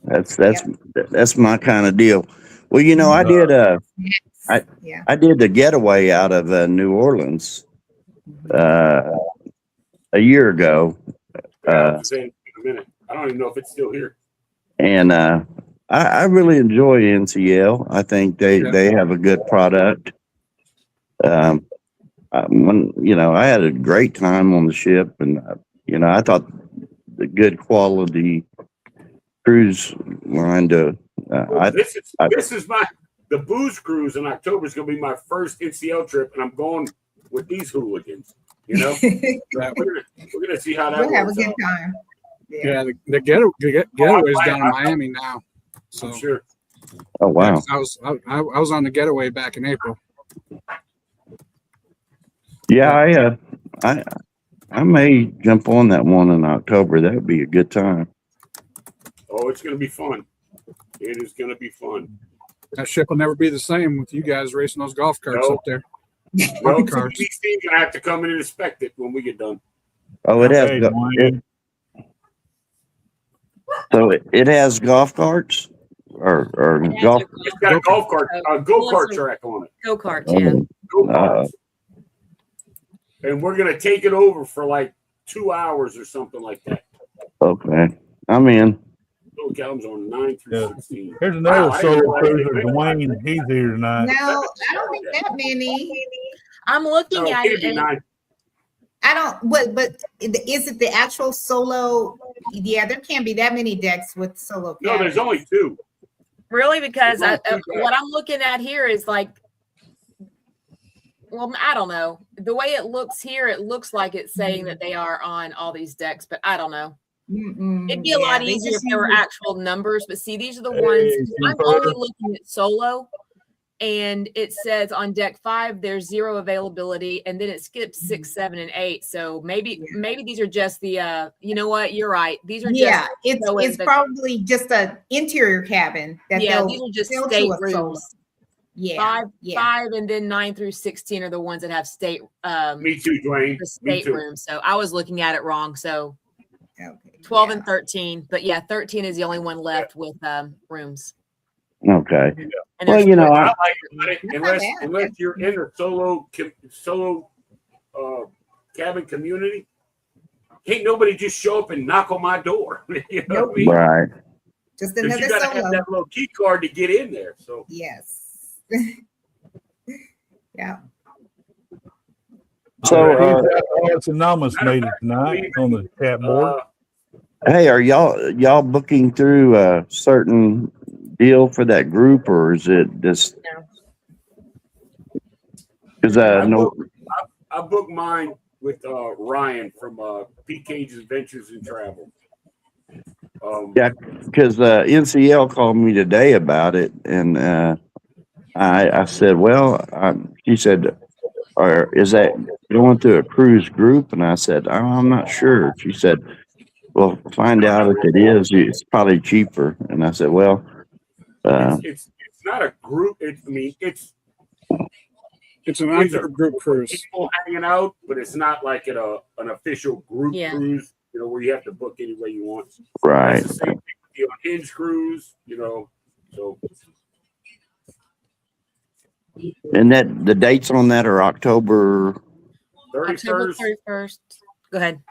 that's my kind of deal. Well, I did Yeah. I did the getaway out of New Orleans a year ago, I'll say in a minute. I don't even know if it's still here. and I really enjoy NCL. I think they have a good product. I had a great time on the ship, and I thought the good quality cruise line to. This is the booze cruise in October is going to be my first NCL trip, and I'm going with these hooligans. We're gonna see how that We'll have a works good out. time. Yeah, the getaway's down in Miami now. So I'm sure. Oh wow! I was on the getaway back in April. Yeah, I may jump on that one in October. That would be a good time. Oh, it's going to be fun. It is going to be fun. That ship will never be the same with you guys racing those golf carts No. up there. Well, Cars. these teams going to have to come in and inspect it when we get done. Oh, it has. Hey, Dwayne. So it has golf carts. or It has golf? It's got a golf cart, a go-kart track on it. Go karts, yeah. Go-karts. And we're gonna take it over for like 2 hours or something like that. Okay, I'm in. Little comes on 9 through 16. Here's another Wow, I didn't solo realize they cruiser, went Dwayne. He's here tonight. No, I don't think that many. I'm looking No, at it'd it. be And 9. I don't. But is it the actual solo? Yeah, there can't be that many decks with solo. No, there's cabins. only 2. really, because There's only 2 what I'm looking at here is like, well, I don't know. The way it looks here, it looks like it's saying that they are on all these decks, but I don't know. It'd be a lot they easier if just there were use- actual numbers, but see, these are the Hey, ones I'm Cooper. only looking at solo, and it says on deck 5 there's 0 availability, and then it skips 6, 7, and 8. So maybe these are just the you know what? You're right. These are Yeah, just it's probably just an interior cabin that yeah, they'll these are just sell to state a solo. rooms. Yeah, 5, and then 9 through 16 are the ones that have state Me too, Dwayne. the Me state too. rooms. So I was looking at it wrong. So Okay, 12 yeah. and 13, but yeah, 13 is the only one left with rooms. Okay. And Well, there's you know, I I, like it, unless bad. unless you're in a solo cabin community, can't nobody just show up and knock on my door. You know what I mean? right. Just 'Cause another you gotta solo. have that little key card to get in there. So Yes. yeah. So, Alex Anonymous made it tonight on the chat board. hey, are y'all booking through a certain deal for that group, or is it just? Because I booked mine with Ryan from PK's Adventures in Travel. Yeah, because NCL called me today about it, and I said, well, she said, or is that going through a cruise group? And I said, oh, I'm not sure. She said, well, find out if it is. It's probably cheaper. And I said, well, It's not a group. It's It's an group cruise. people hanging out, but it's not like an official group Yeah. cruise. You know, where you have to book any way you want. right. That's the same thing with the Hinge cruise. You know, so And that the dates on that are October. October 31st. 31st. Go ahead.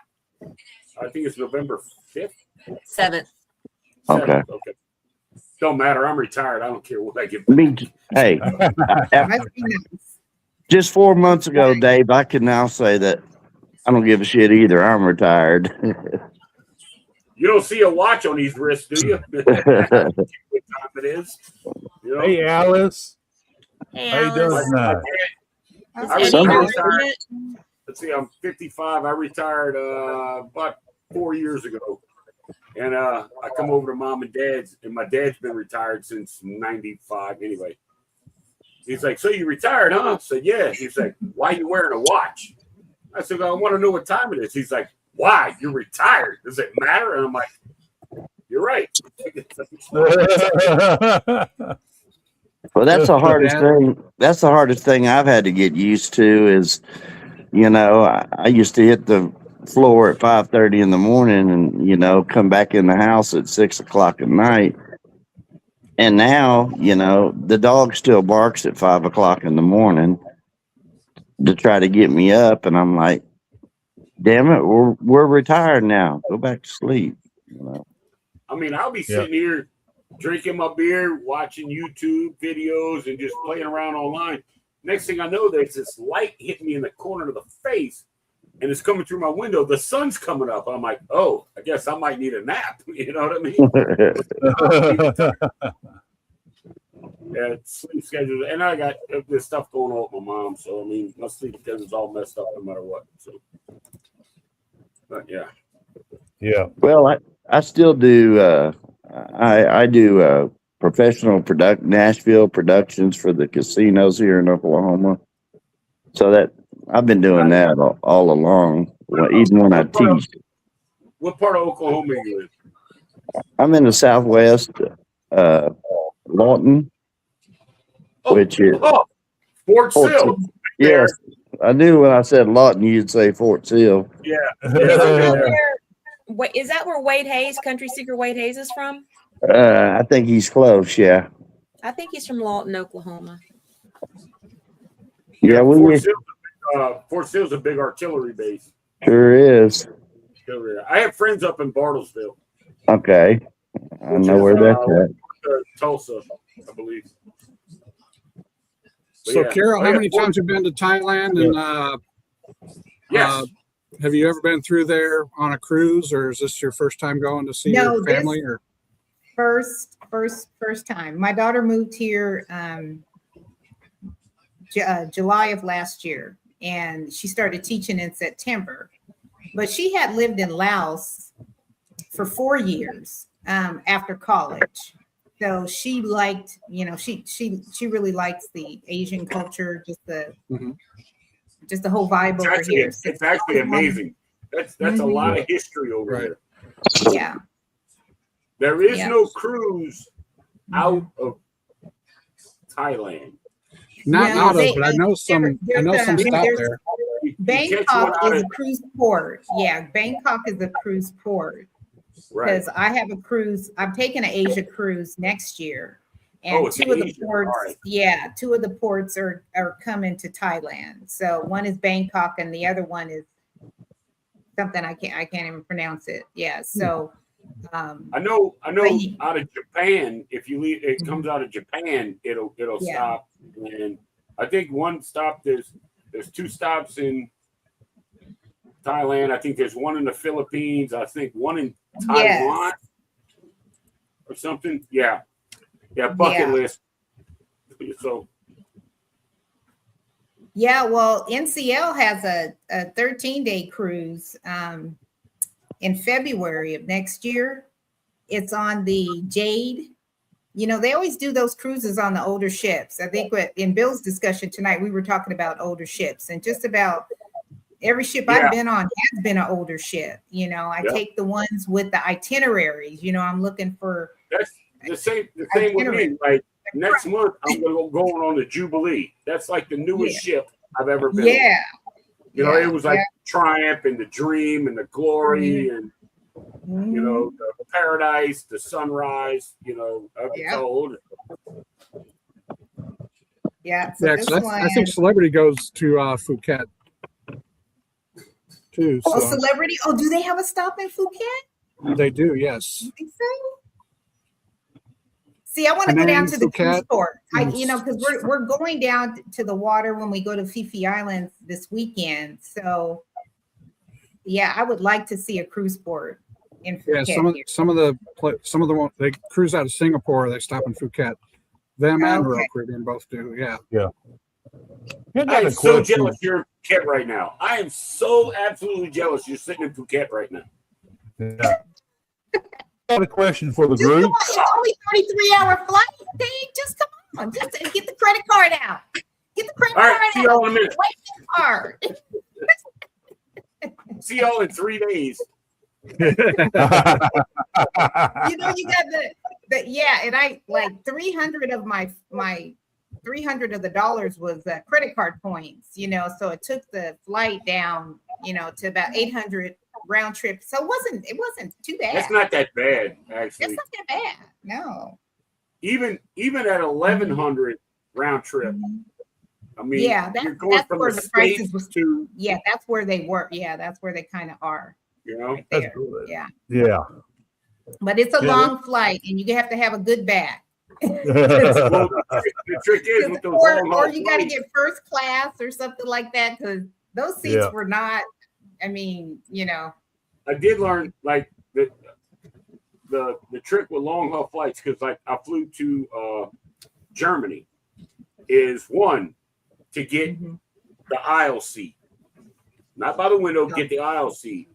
I think it's November 5th. 7th. Okay. Okay. Don't matter. I'm retired. I don't care what I get. Hey, Must be nice. just 4 months ago, Dave, I can now say that I don't give a shit either. I'm retired. You don't see a watch on these wrists, do you? What time it is? You know? Hey, Alice. Hey, How you doing Alice. tonight? Is I Eddie Somebody- here retired. yet? Let's see. I'm 55. I retired about 4 years ago, and I come over to mom and dad's, and my dad's been retired since '95. Anyway, he's like, "So you retired, huh?" I said, "Yeah." He's like, "Why are you wearing a watch?" I said, "I want to know what time it is." He's like, "Why? You're retired. Does it matter?" And I'm like, "You're right." Well, that's the hardest thing. That's the hardest thing I've had to get used to is, I used to hit the floor at 5:30 in the morning and, come back in the house at 6 o'clock at night. And now, the dog still barks at 5 o'clock in the morning to try to get me up. And I'm like, damn it, we're retired now. Go back to sleep. I mean, I'll be sitting here drinking my beer, watching YouTube videos, and just playing around online. Next thing I know, there's this light hitting me in the corner of the face, and it's coming through my window. The sun's coming up. I'm like, oh, I guess I might need a nap. You know what I mean? Yeah, sleep schedule, and I got this stuff going on with my mom. So I mean, my sleep schedule's all messed up no matter what. So, but yeah. Yeah. Well, I still do. I do professional Nashville productions for the casinos here in Oklahoma. So that I've been doing that all along, even when I teach. What part of Oklahoma are you in? I'm in the Southwest, Lawton, which is Fort Sill. Yes, I knew when I said Lawton, you'd say Fort Sill. Yeah. Wait, is that where Wade Hayes, country singer Wade Hayes, is from? I think he's close. Yeah. I think he's from Lawton, Oklahoma. Yeah. Fort Sill's a big artillery base. Sure is. I have friends up in Bartlesville. Okay. I know where that's at. Tulsa, I believe. But So, yeah. Carol, how many times have you been to Thailand? And Yes. have you ever been through there on a cruise, or is this your first time going to see No, your family? Or First time. My daughter moved here July of last year, and she started teaching in September. But she had lived in Laos for 4 years after college. So she liked, she really likes the Asian culture, just the whole vibe over here. So It's actually amazing. That's a lot of history over there. Yeah. There is no cruise out of Thailand. not No, out of, they- but I know some. I know some stop there. Bangkok is a cruise port. Yeah, Bangkok is a cruise port. Right. Because I have a cruise. I'm taking an Asia cruise next year, and it's two of the Asia. ports. All right. Yeah, two of the ports are coming to Thailand. So one is Bangkok, and the other one is something I can't even pronounce it. Yeah. So. I know. But- Out of Japan, if you leave, it comes out of Japan. It'll Yeah. stop, and I think one stop. There's 2 stops in Thailand. I think there's one in the Philippines. I think one in Taiwan or something. Yeah. Bucket Yeah. list. So Yeah, well, NCL has a 13-day cruise in February of next year. It's on the Jade. They always do those cruises on the older ships. I think in Bill's discussion tonight, we were talking about older ships, and just about every ship I've been on has been an older ship. I take the ones with the itineraries. I'm looking for. that's the same with me. Like next month, I'm going to go on the Jubilee. That's like the newest ship I've ever been on. Yeah. It was like Triumph and the Dream and the Glory and the Paradise, the Sunrise. It's all older. Yeah. So Yeah, this 'cause one, I think Celebrity goes to Phuket too. So Celebrity. Oh, do they have a stop in Phuket? they do, yes. You think so? See, I want to go down to the cruise Phuket. port. Because we're going down to the water when we go to Phi Islands this weekend. So, yeah, I would like to see a cruise port in Phuket. Yeah, some of the ones they cruise out of Singapore, they stop in Phuket. Them and Royal Caribbean both do. Yeah. I am so jealous you're in Phuket right now. I am so absolutely jealous you're sitting in Phuket right now. Yeah. I got a question for the Just group. come on, it's only 33-hour flight. Dang, just come on. Just get the credit card out. Get the credit All right, card see out. y'all in a minute. Wipe the card. See y'all in 3 days. You got and I like 300 of my 300 of the dollars was credit card points, so it took the flight down, to about 800 round trip. So it wasn't too bad. That's not that bad, actually. It's not that bad. No. Even at 1,100 round trip. I mean, you're going that's from where the the prices States was. to, That's where they were. Yeah, that's where they kind of are. Right That's there. good. Yeah. Yeah. But it's a long flight, and you have to have a good bag. well, the trick is with those long Or you got to flights, get first class or something like that, because those seats were not. I did learn like the trick with long haul flights, because like I flew to Germany, is one to get the aisle seat, not by the window, get the aisle seat,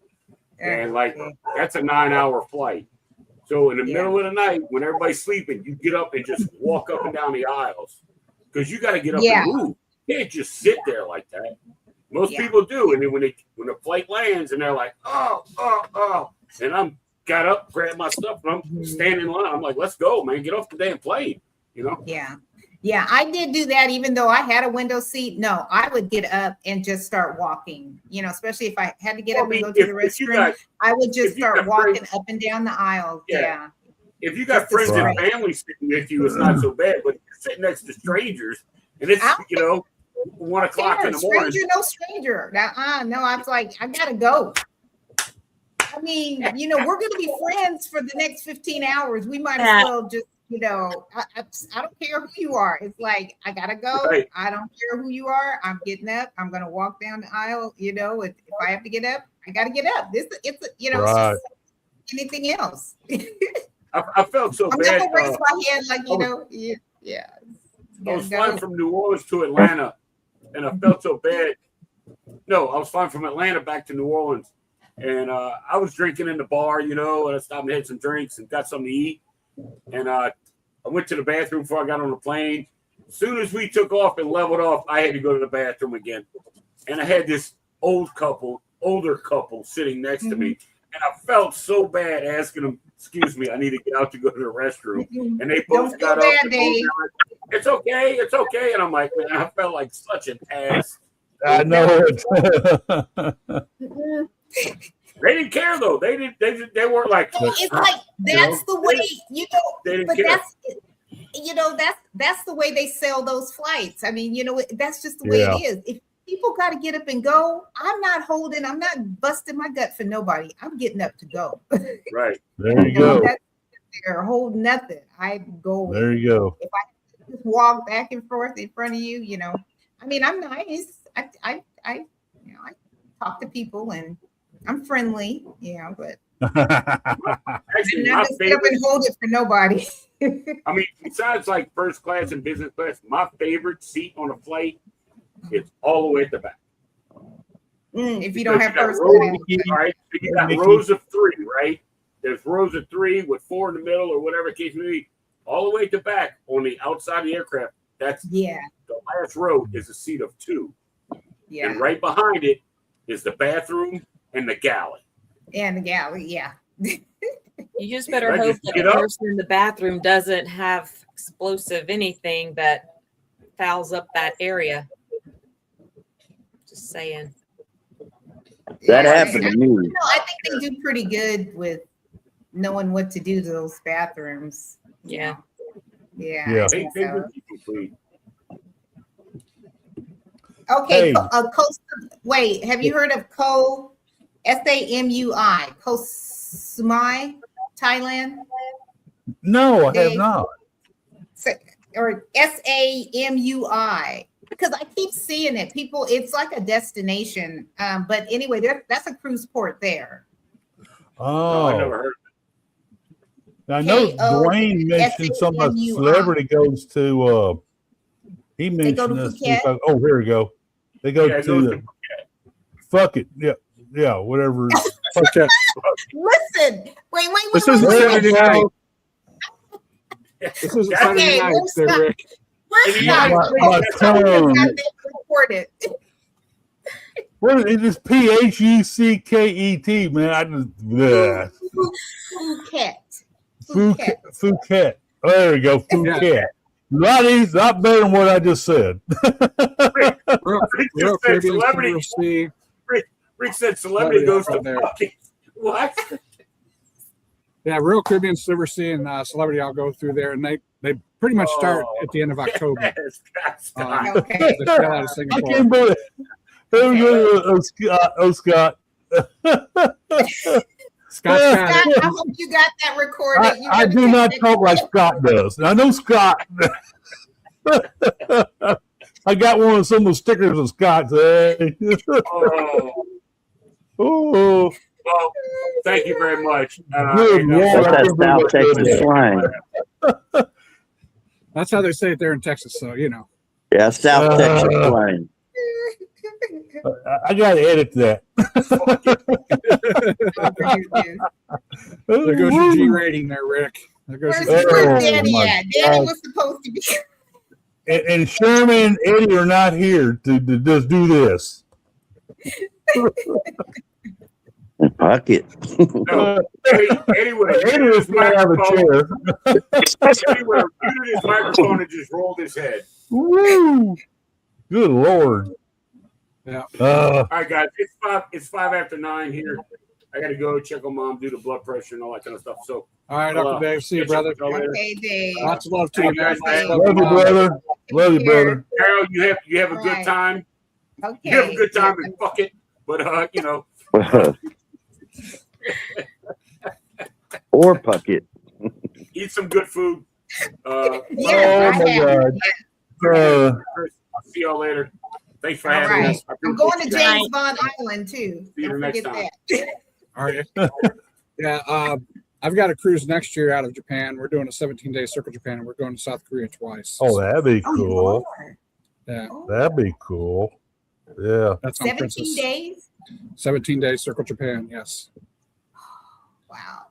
and like that's a 9-hour flight. So in the middle of the night, when everybody's sleeping, you get up and just walk up and down the aisles, because you got to get up and move. You can't just sit there like that. Most people do, and then when the flight lands and they're like, oh, and I'm got up, grabbed my stuff, and I'm standing in line. I'm like, let's go, man, get off the damn plane, Yeah, I did do that. Even though I had a window seat, no, I would get up and just start walking. Especially if I had to get up and go to the restroom, I would just start walking up and down the aisles. Yeah. if you got Just a friends and straight. family sitting with you, it's not so bad. But you're sitting next to strangers, and it's 1 o'clock in the morning. Stranger, no stranger. No, I was like, I gotta go. I mean, we're gonna be friends for the next 15 hours. We might as well just, I don't care who you are. It's like, I gotta go. Right. I don't care who you are. I'm getting up. I'm gonna walk down the aisle. If I have to get up, I gotta get up. It's Right. just anything else. I felt so I'm bad. not gonna raise my hand like yeah. I was flying from New Orleans to Atlanta, and I felt so bad. No, I was flying from Atlanta back to New Orleans, and I was drinking in the bar, and I stopped and had some drinks and got something to eat. And I went to the bathroom before I got on the plane. As soon as we took off and leveled off, I had to go to the bathroom again. And I had this older couple sitting next to me. And I felt so bad asking them, excuse me, I need to get out to go to the restroom. And they both got up. And it's okay. It's okay. And I'm like, man, I felt like such an ass. I know it. They didn't care though. They weren't like. It's like that's the way They didn't but care. that's the way they sell those flights. I mean, that's just the way it is. If people got to get up and go, I'm not busting my gut for nobody. I'm getting up to go. Right. There you go. They're holding nothing. I go. There you go. If I just walk back and forth in front of you, I mean, I'm nice. I talk to people and I'm friendly, but Actually, I'm not just get up and hold it for nobody. I mean, besides like first class and business class, my favorite seat on a flight is all the way at the back. If you don't have first rows, class. right? So you got rows of 3, right? There's rows of 3 with 4 in the middle or whatever case may be. All the way at the back on the outside of the aircraft. That's the last row is a seat of 2. Yeah. And right behind it is the bathroom and the galley. And the galley, yeah. You just better hope that the person in the bathroom doesn't have explosive anything that fouls up that area. Just saying. That happened to me. I think they do pretty good with knowing what to do to those bathrooms. Yeah. Yeah. They do keep clean. Okay. Hey. Wait, have you heard of SAMUI, Koh Samui, Thailand? No, I have not. Or SAMUI, because I keep seeing it. People, it's like a destination. But anyway, that's a cruise port there. No, I never Oh, heard of I know Dwayne mentioned something about celebrity goes to. He mentioned go to this. Phuket? Oh, here we go. They go it. to fuck it. Yeah, whatever. Okay. Listen, wait. This isn't wait. Saturday night. it. This isn't Saturday night, there, Rick. Where's Yeah, my tongue. recorded? What is this? Phucket, man. I just Phuket. Oh, there we go. Phuket. Not easy, not better than what I just said. Real said Caribbean celebrity. Silver Sea. Rick said celebrity goes to There. fucking what? Yeah, Real Caribbean Silver Sea and Celebrity all go through there, and they pretty much start at the end of October. Yes, Scott. Okay. They sail out of I Singapore. can't believe it. There we go. Scott. Scott's got Scott, it. I hope you got that recorded. You I gotta do take not that talk like recorded. Scott does. I know Scott. I got one of some of the stickers of Scott's. Oh, Oh, well, thank you very much. Good Lord. That's that South Texas slang. That's how they say it there in Texas. So Yeah, South Texas slang. I got to edit that. there goes your G rating there, Rick. There goes Where's, your Oh, where's Danny my at? Danny God. was supposed to be. And Sherman and Eddie are not here to just do this. Fuck it. No, anyway, Eddie was not out of a chair. Anyway, muted his microphone and just rolled his head. Woo! Good Lord. Yeah. All right, guys, it's 5 after 9 here. I got to go check on mom, do the blood pressure and all that kind of stuff. So, All right, Uncle Dave. See you, brother. Okay, Dave. Lots of love to you, man. Thank Love you, brother. Love you, brother. Carol, you have a good Right. time. Okay. You have a good time and fuck it. But you know, Or pucket. eat some good food. Yes, Oh, my I have. God. I'll see y'all later. Thanks for All having right. us. I I'm appreciate going to you guys. James Bond Island too. See you Don't next forget time. that. All right. Yeah. I've got a cruise next year out of Japan. We're doing a 17-day Circle Japan, and we're going to South Korea twice. Oh, that'd be Oh, you cool. are? Yeah, Oh, That'd be cool. Yeah. that's on 17 Princess. days? 17-day Circle Japan. Yes. Wow.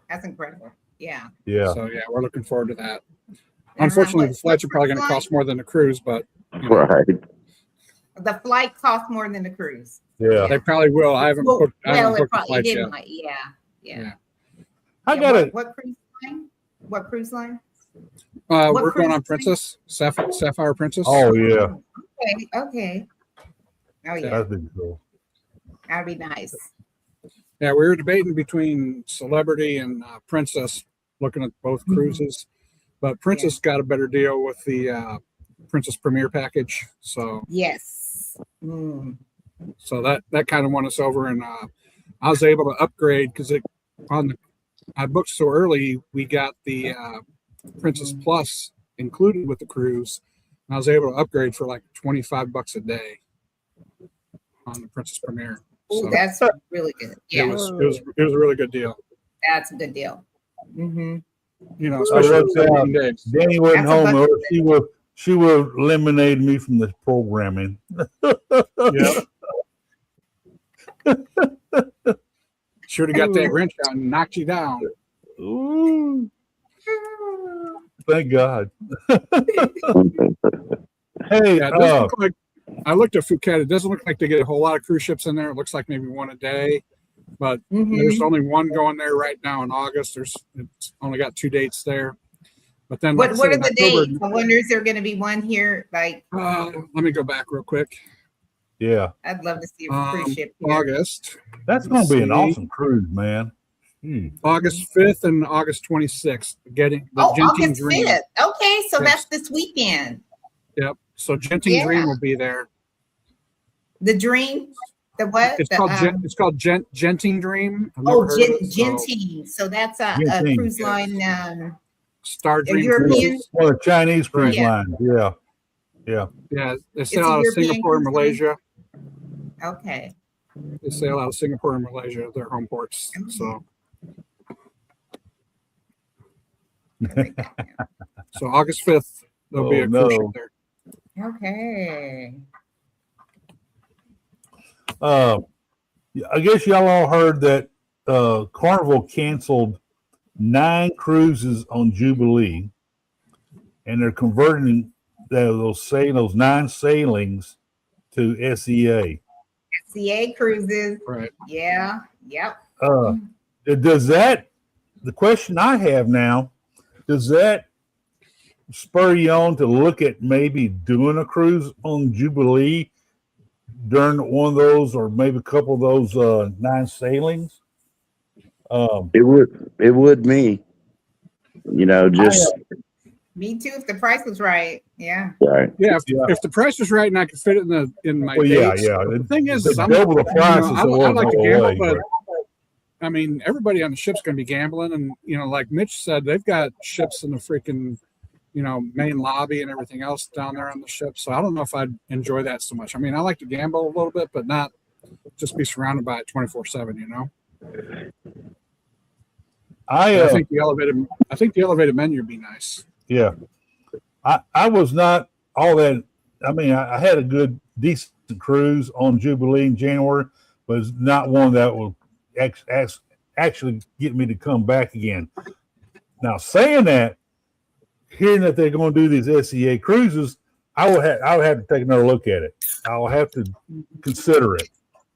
That's incredible. Yeah. Yeah. So yeah, we're looking forward to that. Uh-huh. Unfortunately, the What- flights are what probably going to flight? cost more than the cruise, but you know, Right. The flight costs more than the cruise. Yeah. they probably will. I haven't Well, booked, I haven't it booked the probably flights did yet. might. Yeah. Yeah. Yeah. I Yeah, got it. what cruise line? What cruise line? We're What going on cruise Princess Sapphire Princess. Oh, yeah. Okay. Okay. Oh yeah, That'd be cool. that'd be nice. Yeah, we were debating between Celebrity and Princess, looking at both Mhm. cruises, but Princess got a better deal with the Princess Premier package. So Yes. Mm. that kind of won us over, and I was able to upgrade because I booked so early. We got the Princess Plus included with the cruise, and I was able to upgrade for like $25 a day on the Princess Premier. Ooh, So that's really good. it Yeah, was a really good deal. that's a good deal. Mm-hmm. You know, I especially looked for out. 17 days. Danny wasn't That's a home, or bucket she would have eliminated me from the programming. Yeah. Sure to got that wrench out and knocked you down. Ooh, thank God. Hey, Yeah, it doesn't look like, I looked at Phuket. It doesn't look like they get a whole lot of cruise ships in there. It looks like maybe one a day, but Mm-hmm. there's only one going there right now in August. It's only got 2 dates there. But then, What like I are said, in the October, dates? I wonder is there going to be one here? Like, let me go back real quick. yeah, I'd love to see a cruise ship here. August, that's going to be an See? awesome cruise, man. August 5th and August 26th. Getting the Oh, Genting August Dream. 5th. Okay, so Yes. that's this weekend. Yep. So Genting Yeah. Dream will be there. The Dream, the what? It's The, called Genting Dream. I've oh, never heard of it, so Gentine. So that's a Gentine, cruise yes. line. Star Dream European? Cruises. Well, the Chinese cruise Yeah. line. Yeah, yeah. Yeah, they It's sail a out of European Singapore and cruise line? Malaysia. Okay. They sail out of Singapore and Malaysia, their home ports. So, so August 5th, there'll be Oh, a cruise ship no. there. Okay. I guess y'all all heard that Carnival canceled 9 cruises on Jubilee, and they're converting those 9 sailings to SEA. CA cruises. Right. Yeah. Yep. Does that, the question I have now, does that spur you on to look at maybe doing a cruise on Jubilee during one of those, or maybe a couple of those 9 sailings? It would me. You know, just Me too, if the price was right. Yeah. right. Yeah, Yeah. if the price was right and I could fit it in my Well, yeah, dates. yeah. The thing is, It's I'm, double the price. I like to gamble, but I mean, everybody on the ship's going to be gambling, and like Mitch said, they've got ships in the freaking, main lobby and everything else down there on the ship. So I don't know if I'd enjoy that so much. I mean, I like to gamble a little bit, but not just be surrounded by it 24/7. I think the elevated menu would be nice. Yeah. I was not all that. I mean, I had a good, decent cruise on Jubilee in January, but it's not one that will actually get me to come back again. Now, saying that, hearing that they're going to do these SEA cruises, I would have to take another look at it. I'll have to consider it.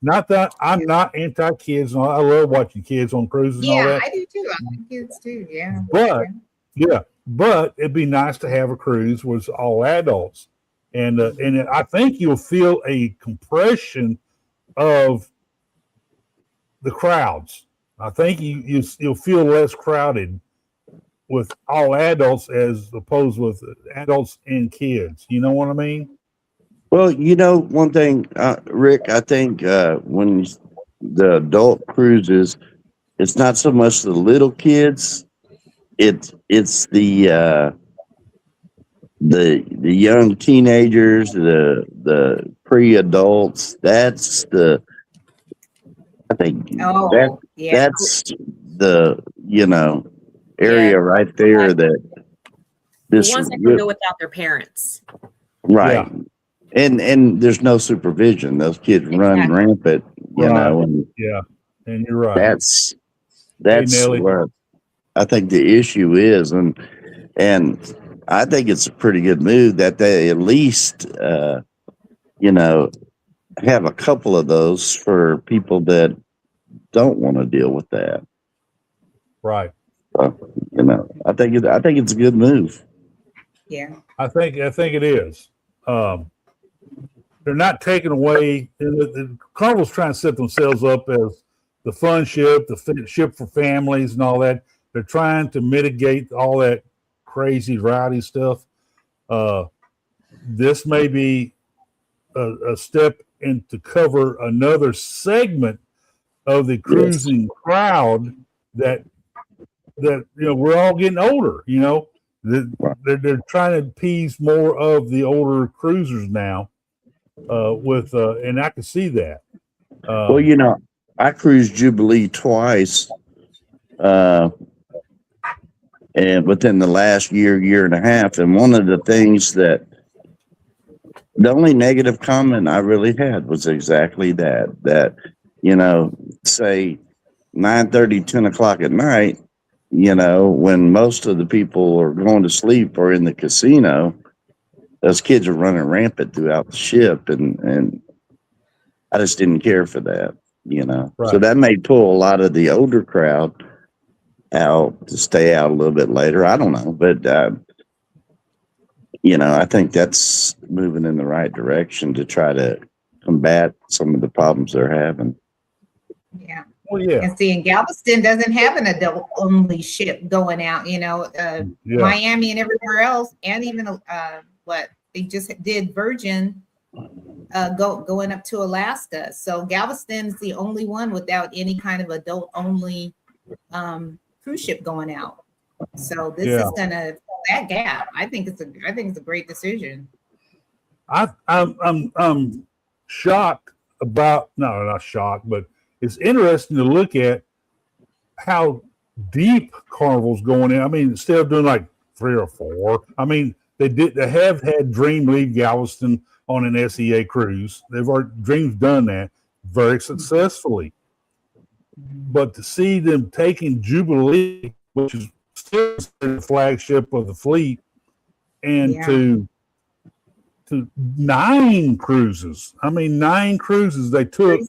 Not that I'm not anti-kids. I love watching kids on cruises and all Yeah, that. I do too. I like kids too. Yeah. But it'd be nice to have a cruise with all adults, and I think you'll feel a compression of the crowds. I think you'll feel less crowded with all adults as opposed with adults and kids. You know what I mean? Well, one thing, Rick, I think when the adult cruises, it's not so much the little kids; it's the young teenagers, the pre-adults. I think Oh, yeah. that's the area Yeah. right there that The this ones that can go without their parents. right. And there's no supervision. Those kids run Exactly. rampant, and Yeah, and you're right. that's Nelly. where I think the issue is, and I think it's a pretty good move that they at least have a couple of those for people that don't want to deal with that. Right. I think it's a good move. Yeah. I think it is. They're not taking away. The Carnival's trying to set themselves up as the fun ship, the ship for families, and all that. They're trying to mitigate all that crazy, rowdy stuff. This may be a step in to cover another segment of the cruising crowd that we're all getting older. They're trying to appease more of the older cruisers now. And I can see that. Well, I cruised Jubilee twice, and within the last year and a half, and one of the things that the only negative comment I really had was exactly that say 9:30, 10 o'clock at night, when most of the people are going to sleep or in the casino, those kids are running rampant throughout the ship, and I just didn't care for that, Right. So that may pull a lot of the older crowd out to stay out a little bit later. I don't know, but I think that's moving in the right direction to try to combat some of the problems they're having. Yeah. Well, yeah. And see, and Galveston doesn't have an adult only ship going out, Miami and everywhere else, and even what they just did Virgin going up to Alaska. So Galveston's the only one without any kind of adult only cruise ship going out. So this is gonna fill that gap. I think it's a great decision. I'm shocked about not shocked, but it's interesting to look at how deep Carnival's going in. I mean, instead of doing like 3 or 4, I mean, they have had Dream leave Galveston on an SEA cruise. Dream's done that very successfully. But to see them taking Jubilee, which is still the flagship of the fleet, and to 9 cruises. I mean, 9 cruises they took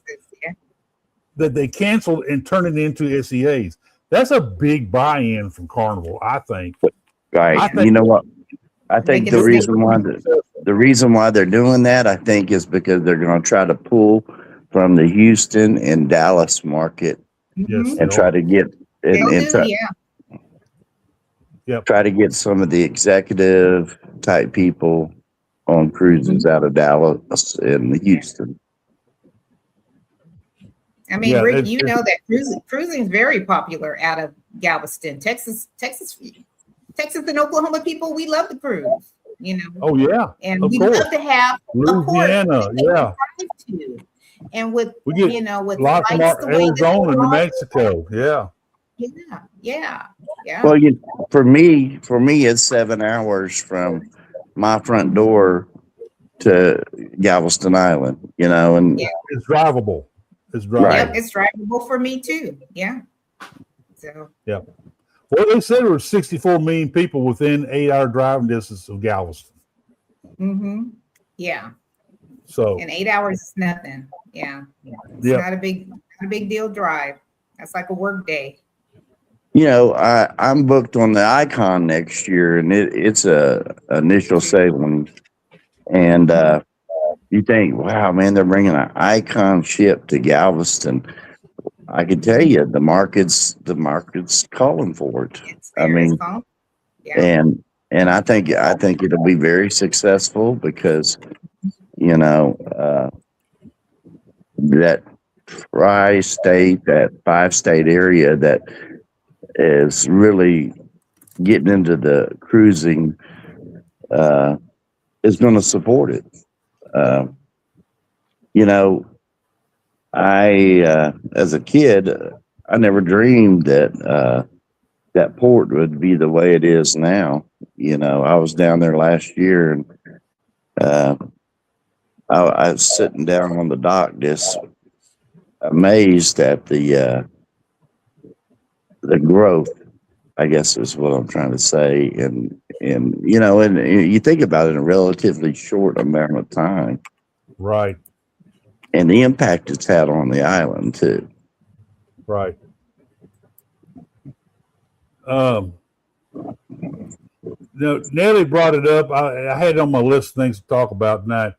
that they canceled and turned it into SEAs. That's a big buy-in from Carnival, I think. Right. You know what? I think the reason why they're doing that, I think, is because they're going to try to pull from the Houston and Dallas market and try to get try to get some of the executive type people on cruises out of Dallas and Houston. I mean, Rick, that cruising is very popular out of Galveston, Texas, and Oklahoma people. We love to cruise, Oh yeah, and we love to have Louisiana, and with we get with lots from Arizona, New Mexico, yeah. Well, for me, it's 7 hours from my front door to Galveston Island, and it's drivable. It's drivable. Right. It's drivable for me too. Yeah. So. Yeah. Well, they said there were 64 million people within 8-hour driving distance of Galveston. Mm-hmm. Yeah. So. And 8 hours is nothing. Yeah. It's not a big deal drive. That's like a work day. I'm booked on the Icon next year, and it's a initial sailing, and you think, wow, man, they're bringing an Icon ship to Galveston. I can tell you the market's calling for it. It's I very mean, calm. Yeah. and I think it'll be very successful because that tri-state, that 5-state area that is really getting into the cruising is going to support it. I as a kid, I never dreamed that that port would be the way it is now. I was down there last year, and I was sitting down on the dock, just amazed at the growth, I guess is what I'm trying to say. And you think about it in a relatively short amount of time, Right. and the impact it's had on the island too. Right. Nellie brought it up. I had it on my list of things to talk about tonight.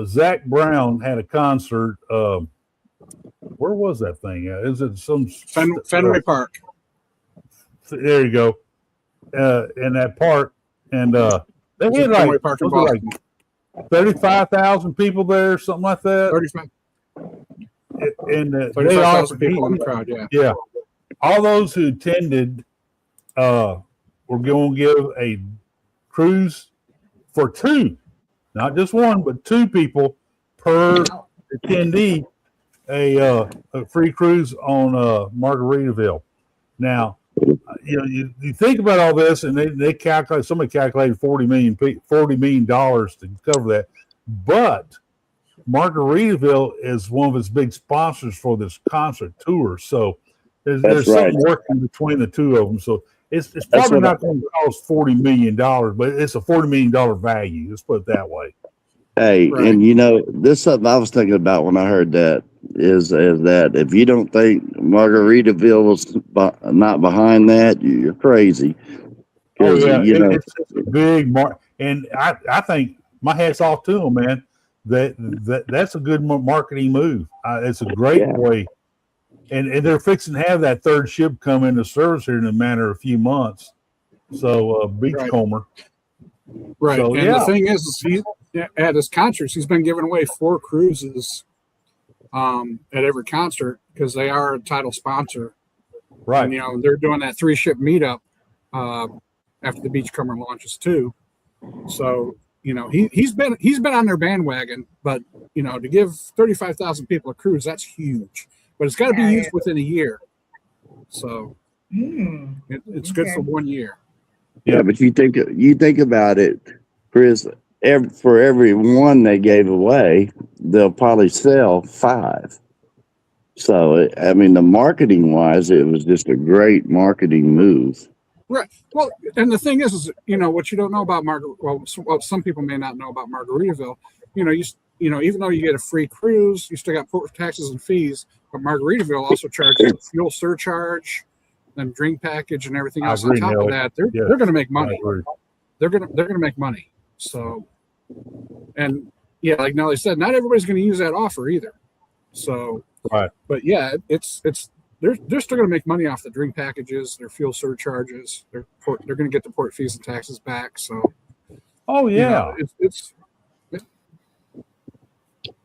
Zach Brown had a concert. Where was that thing? Is it some Fenway Park? There you go. In that park, and they had Fenway Park in like Boston. 35,000 people there, something like that. 35 And they 35,000 people in the crowd. Yeah. Yeah, all those who attended were going to give a cruise for two, not just one, but two people per attendee, a free cruise on Margaritaville. Now, you think about all this, and they calculate. Somebody calculated $40 million to cover that, but Margaritaville is one of its big sponsors for this concert tour. So there's something working between the two of them. So it's probably not going to cost $40 million, but it's a $40 million value. Let's put it that way. Hey, Right. and this something I was thinking about when I heard that is that if you don't think Margaritaville was not behind that, you're crazy. Oh yeah, it's a big mark, and I think my hat's off to them, man. That's a good marketing move. It's a great way, and they're fixing to have that third ship come into service here in a matter of a few months. So Beachcomber, Right. So, and the thing is at his concerts, he's been giving away 4 cruises at every concert because they are a title sponsor. Right. And, they're doing that 3-ship meetup after the Beachcomber launches too. So, he's been on their bandwagon, but to give 35,000 people a cruise, that's huge. But it's got to be used within a year. So it's good for 1 year. Yeah, but you think about it, Chris. For every one they gave away, they'll probably sell 5. So, the marketing wise, it was just a great marketing move. Right. Well, and the thing is what you don't know about some people may not know about Margaritaville. Even though you get a free cruise, you still got port taxes and fees. But Margaritaville also charges a fuel surcharge, then drink package, and everything else on top of that. They're going to make money. They're going to make money. So, and like Nelly said, not everybody's going to use that offer either. So, right. But yeah, it's they're still going to make money off the drink packages, their fuel surcharges. They're going to get the port fees and taxes back. So, oh yeah,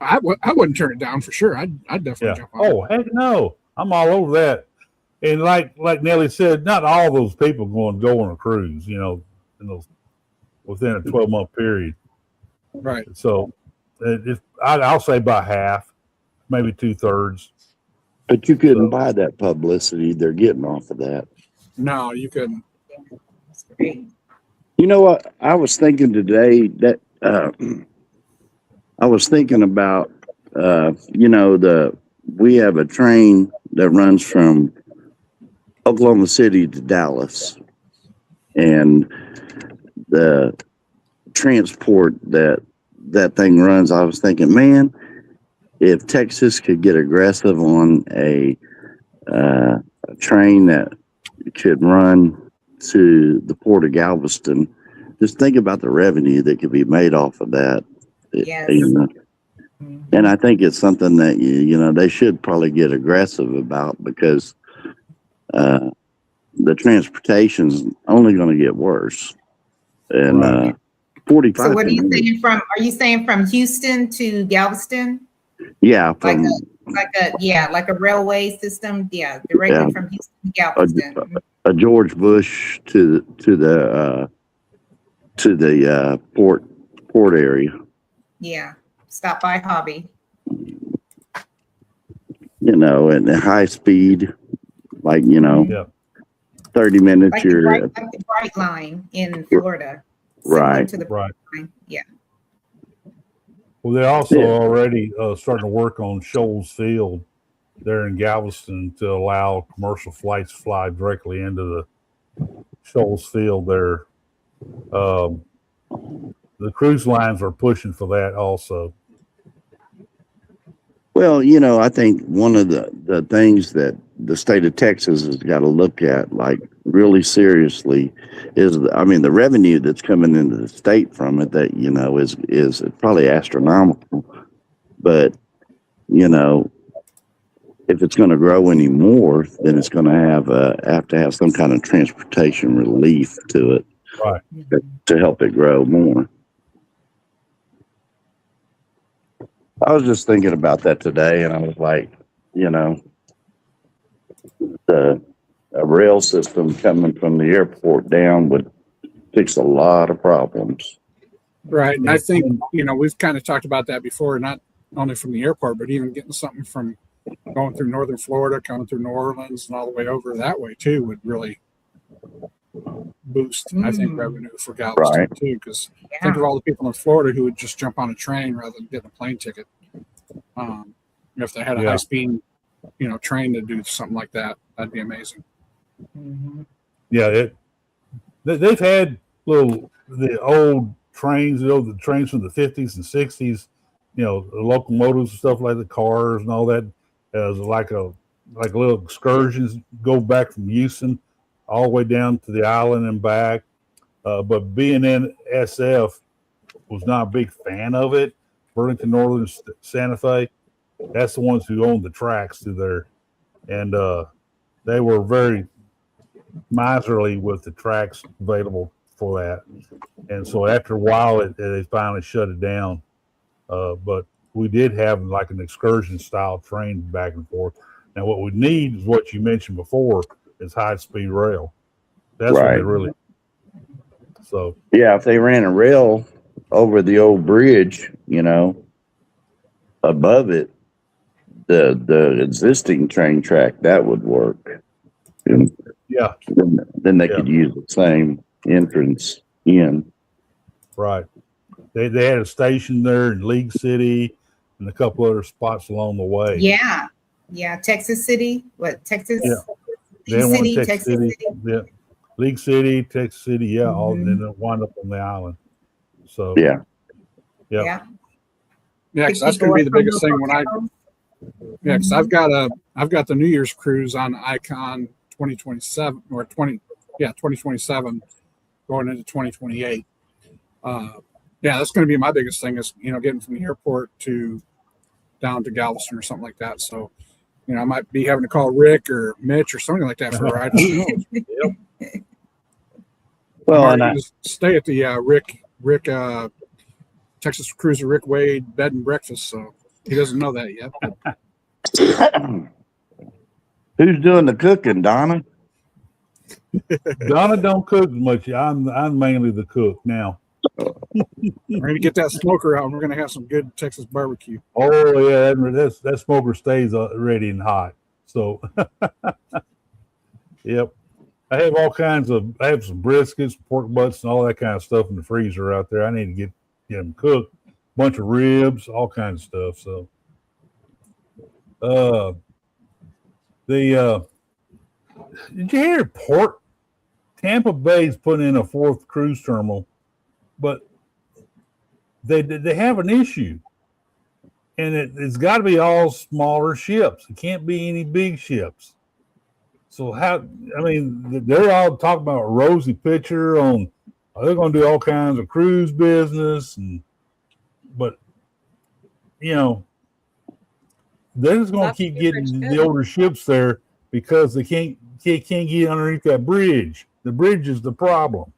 I wouldn't turn it down for sure. I'd definitely jump on. Oh heck no, I'm all over that. And like Nelly said, not all those people going to go on a cruise, within a 12-month period. Right. So I'll say about half, maybe 2/3. But you couldn't buy that publicity they're getting off of that. No, you couldn't. That's great. You know what? I was thinking today that I was thinking about we have a train that runs from Oklahoma City to Dallas, and the transport that thing runs, I was thinking, man, if Texas could get aggressive on a train that could run to the port of Galveston, just think about the revenue that could be made off of that. Yes. And I think it's something that they should probably get aggressive about, because the transportation's only going to get worse. And Right. 45. So what are you saying from? Are you saying from Houston to Galveston? Yeah, Like from like a railway system? Yeah, directly from Houston to Galveston. a George Bush to the port area. Yeah, stop by Hobby. And the high speed, like Yeah. 30 minutes. Like You're the Bright Line in Florida. Right. Similar to the Right. Line. Yeah. Well, they're also already starting to work on Shoals Field there in Galveston to allow commercial flights to fly directly into the Shoals Field there. The cruise lines are pushing for that also. Well, I think one of the things that the state of Texas has got to look at, like, really seriously, is the revenue that's coming into the state from it, that is probably astronomical. But if it's going to grow any more, then it's going to have to have some kind of transportation relief to it, Right. to help it grow more. I was just thinking about that today, and I was like, a rail system coming from the airport down would fix a lot of problems. Right. And I think, we've kind of talked about that before, not only from the airport, but even getting something from going through northern Florida, coming through New Orleans and all the way over that way too would really boost, I think, revenue for Galveston too. Because think of all the people in Florida who would just jump on a train rather than getting a plane ticket. If they had a high speed, train to do something like that, that'd be amazing. Yeah, they've had the old trains, the trains from the 50s and 60s, the locomotives and stuff, like the cars and all that, as like little excursions, go back from Houston all the way down to the island and back. But BNSF was not a big fan of it. Burlington Northern Santa Fe, that's the ones who owned the tracks through there, and they were very miserly with the tracks available for that. And so after a while, they finally shut it down. But we did have like an excursion style train back and forth. Now what we need is what you mentioned before, is high speed rail. That's what they really. So yeah, if they ran a rail over the old bridge, above it, the existing train track, that would work. And then they could use the same entrance in. Right. They had a station there in League City and a couple other spots along the way. Yeah. Yeah. Texas City. What? Texas? Yeah. League City, Texas City. Yeah. League City, Texas City. Yeah. All and then wind up on the island. So yeah. Yeah. Yeah. Because that's going to be the biggest thing because I've got the New Year's cruise on Icon 2027 or 2027 going into 2028. That's going to be my biggest thing, is getting from the airport to down to Galveston or something like that. So I might be having to call Rick or Mitch or something like that for a ride. Who knows? Well, and I just stay at the Rick Texas Cruiser Rick Wade bed and breakfast, so he doesn't know that yet. Who's doing the cooking, Donna? Donna don't cook much. I'm mainly the cook now. We're gonna get that smoker out, and we're gonna have some good Texas barbecue. Oh yeah, that smoker stays ready and hot. So, yep. I have I have some briskets, pork butts, and all that kind of stuff in the freezer out there. I need to get them cooked. Bunch of ribs, all kinds of stuff. So, did you hear Tampa Bay's putting in a 4th cruise terminal, but they have an issue, and it's got to be all smaller ships. It can't be any big ships. So they're all talking about a rosy picture on, they're going to do all kinds of cruise business, but you know, they're just going to That's keep pretty getting good. the older ships there because they can't get underneath that bridge. The bridge is the problem,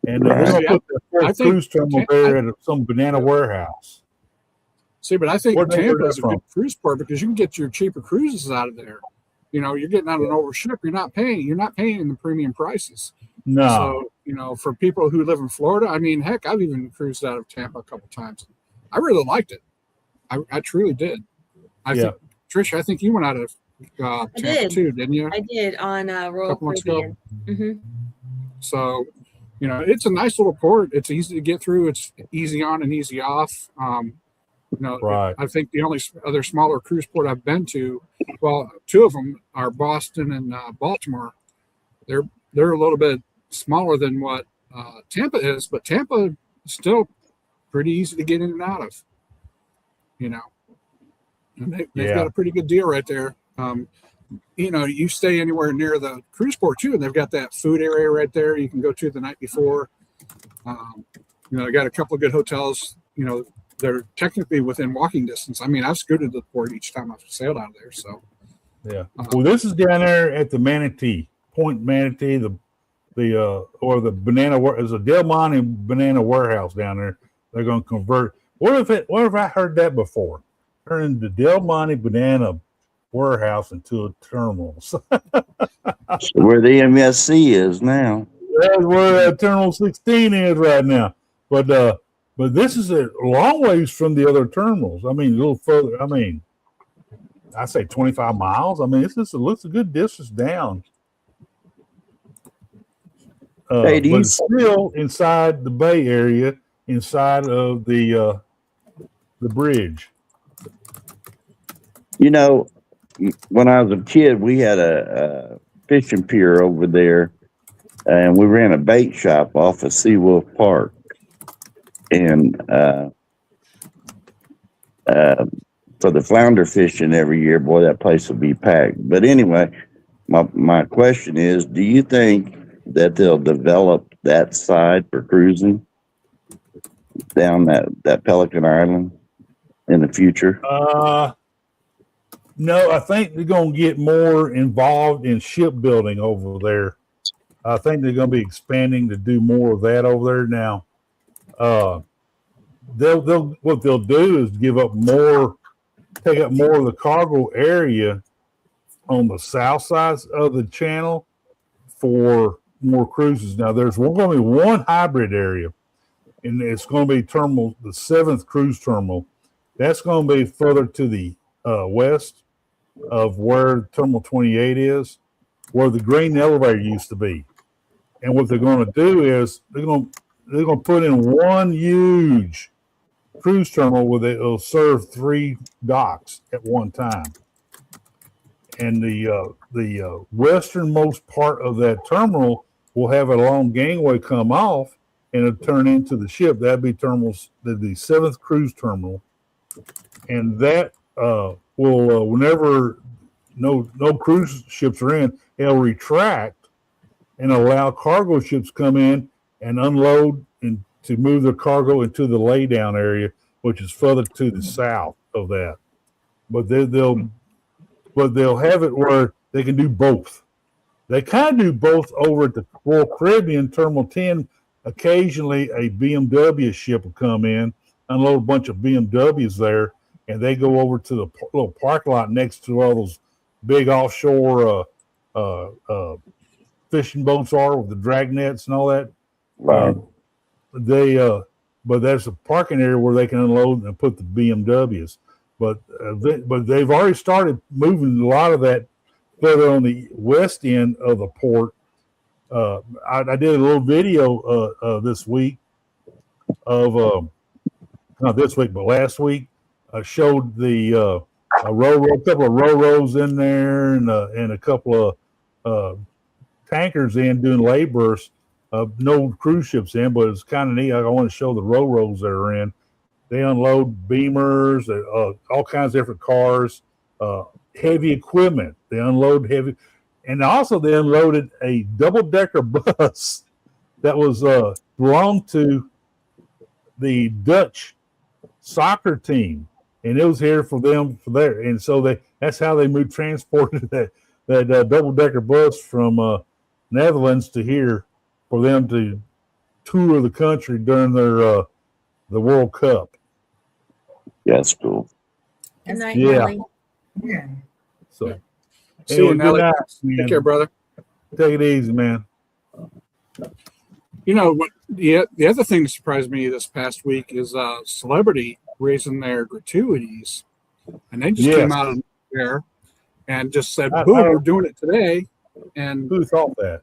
and they're going See, to put the I fourth think cruise terminal there at some banana warehouse. See, but I think Where'd they Tampa learn is that a good from? cruise port because you can get your cheaper cruises out of there. You know, you're getting on an older ship. You're not paying the premium prices. No, So, you know, for people who live in Florida, I mean, heck, I've even cruised out of Tampa a couple times. I really liked it. I truly did. I yeah, think, Tricia, I think you went out of Tampa did. too, didn't you? I did on Royal Couple months ago. Caribbean. Hmm. So, you know, it's a nice little port. It's easy to get through. It's easy on and easy off. You know, right. I think the only other smaller cruise port I've been to, well, two of them are Boston and Baltimore. They're a little bit smaller than what Tampa is, but Tampa is still pretty easy to get in and out of. You know, and they've got a pretty good deal right there. You know, you stay anywhere near the cruise port too, and they've got that food area right there. You can go to the night before. You know, they got a couple of good hotels. You know, they're technically within walking distance. I mean, I've scooted to the port each time I've sailed out of there. So, Yeah. Well, this is down there at the Manatee, Point Manatee, or the banana. There's a Del Monte banana warehouse down there. They're going to convert. What if I heard that before? Turning the Del Monte banana warehouse into a terminal. Where the MSC is now. That's where Terminal 16 is right now. But this is a long ways from the other terminals. I mean, a little further. I mean, I say 25 miles. I mean, it looks a good distance down. Hey, But it's still inside the Bay Area, inside of the bridge. You know, when I was a kid, we had a fishing pier over there, and we ran a bait shop off of Seawolf Park. And for the flounder fishing every year, boy, that place would be packed. But anyway, my question is, do you think that they'll develop that side for cruising down that Pelican Island in the future? No, I think they're going to get more involved in shipbuilding over there. I think they're going to be expanding to do more of that over there now. What they'll do is take up more of the cargo area on the south side of the channel for more cruises. Now, there's going to be one hybrid area, and it's going to be the 7th cruise terminal. That's going to be further to the west of where Terminal 28 is, where the grain elevator used to be. And what they're going to do is they're going to put in one huge cruise terminal where it'll serve 3 docks at one time. And the westernmost part of that terminal will have a long gangway come off and it'll turn into the ship. That'd be the 7th cruise terminal. And that will, whenever no cruise ships are in, it'll retract and allow cargo ships come in and unload and to move their cargo into the laydown area, which is further to the south of that. But they'll have it where they can do both. They kind of do both over at the Royal Caribbean Terminal 10. Occasionally, a BMW ship will come in, unload a bunch of BMWs there, and they go over to the little parking lot next to all those big offshore fishing boats are with the drag nets and all that. Right. But there's a parking area where they can unload and put the BMWs. But they've already started moving a lot of that further on the west end of the port. I did a little video this week of not this week, but last week. I showed the a couple of ro-ros in there, and a couple of tankers in doing labors. No cruise ships in, but it's kind of neat. I want to show the ro-ros that are in. They unload beamers, all kinds of different cars, heavy equipment. They unload heavy, and also they unloaded a double-decker bus that was belonged to the Dutch soccer team. and it was here for them for there, and so that's how they transported that double decker bus from Netherlands to here for them to tour the country during their the World Cup. That's cool. Good night, Yeah. Nelly. Yeah. So See you, anyway, good Nelly. night, man. Take care, brother. Take it easy, man. You know what? The other thing that surprised me this past week is celebrity raising their gratuities, and they just Yes. came out of there and just said, I "Boom, don't- we're doing it today." And Who thought that?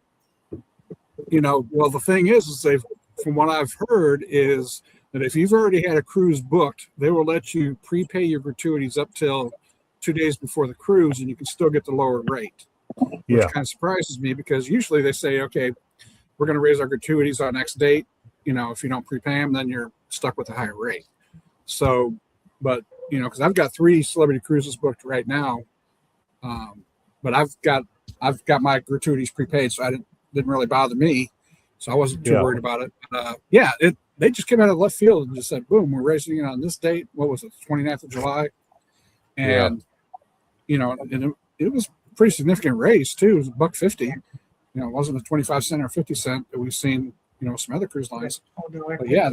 you know, well, the thing is they've, from what I've heard, is that if you've already had a cruise booked, they will let you prepay your gratuities up till 2 days before the cruise, and you can still get the lower rate. Which Yeah. kind of surprises me because usually they say, okay, we're going to raise our gratuities on X date. You know, if you don't prepay them, then you're stuck with a higher rate. So, but you know, because I've got 3 celebrity cruises booked right now, but I've got my gratuities prepaid, so I didn't really bother me, so I wasn't too Yeah. worried about it. They just came out of left field and just said, boom, we're raising it on this date. What was it, 29th of July? And you know, and it was a pretty significant raise too. It was $1.50. You know, it wasn't a 25 cent or 50 cent that we've seen, you know, some other cruise lines. But yeah,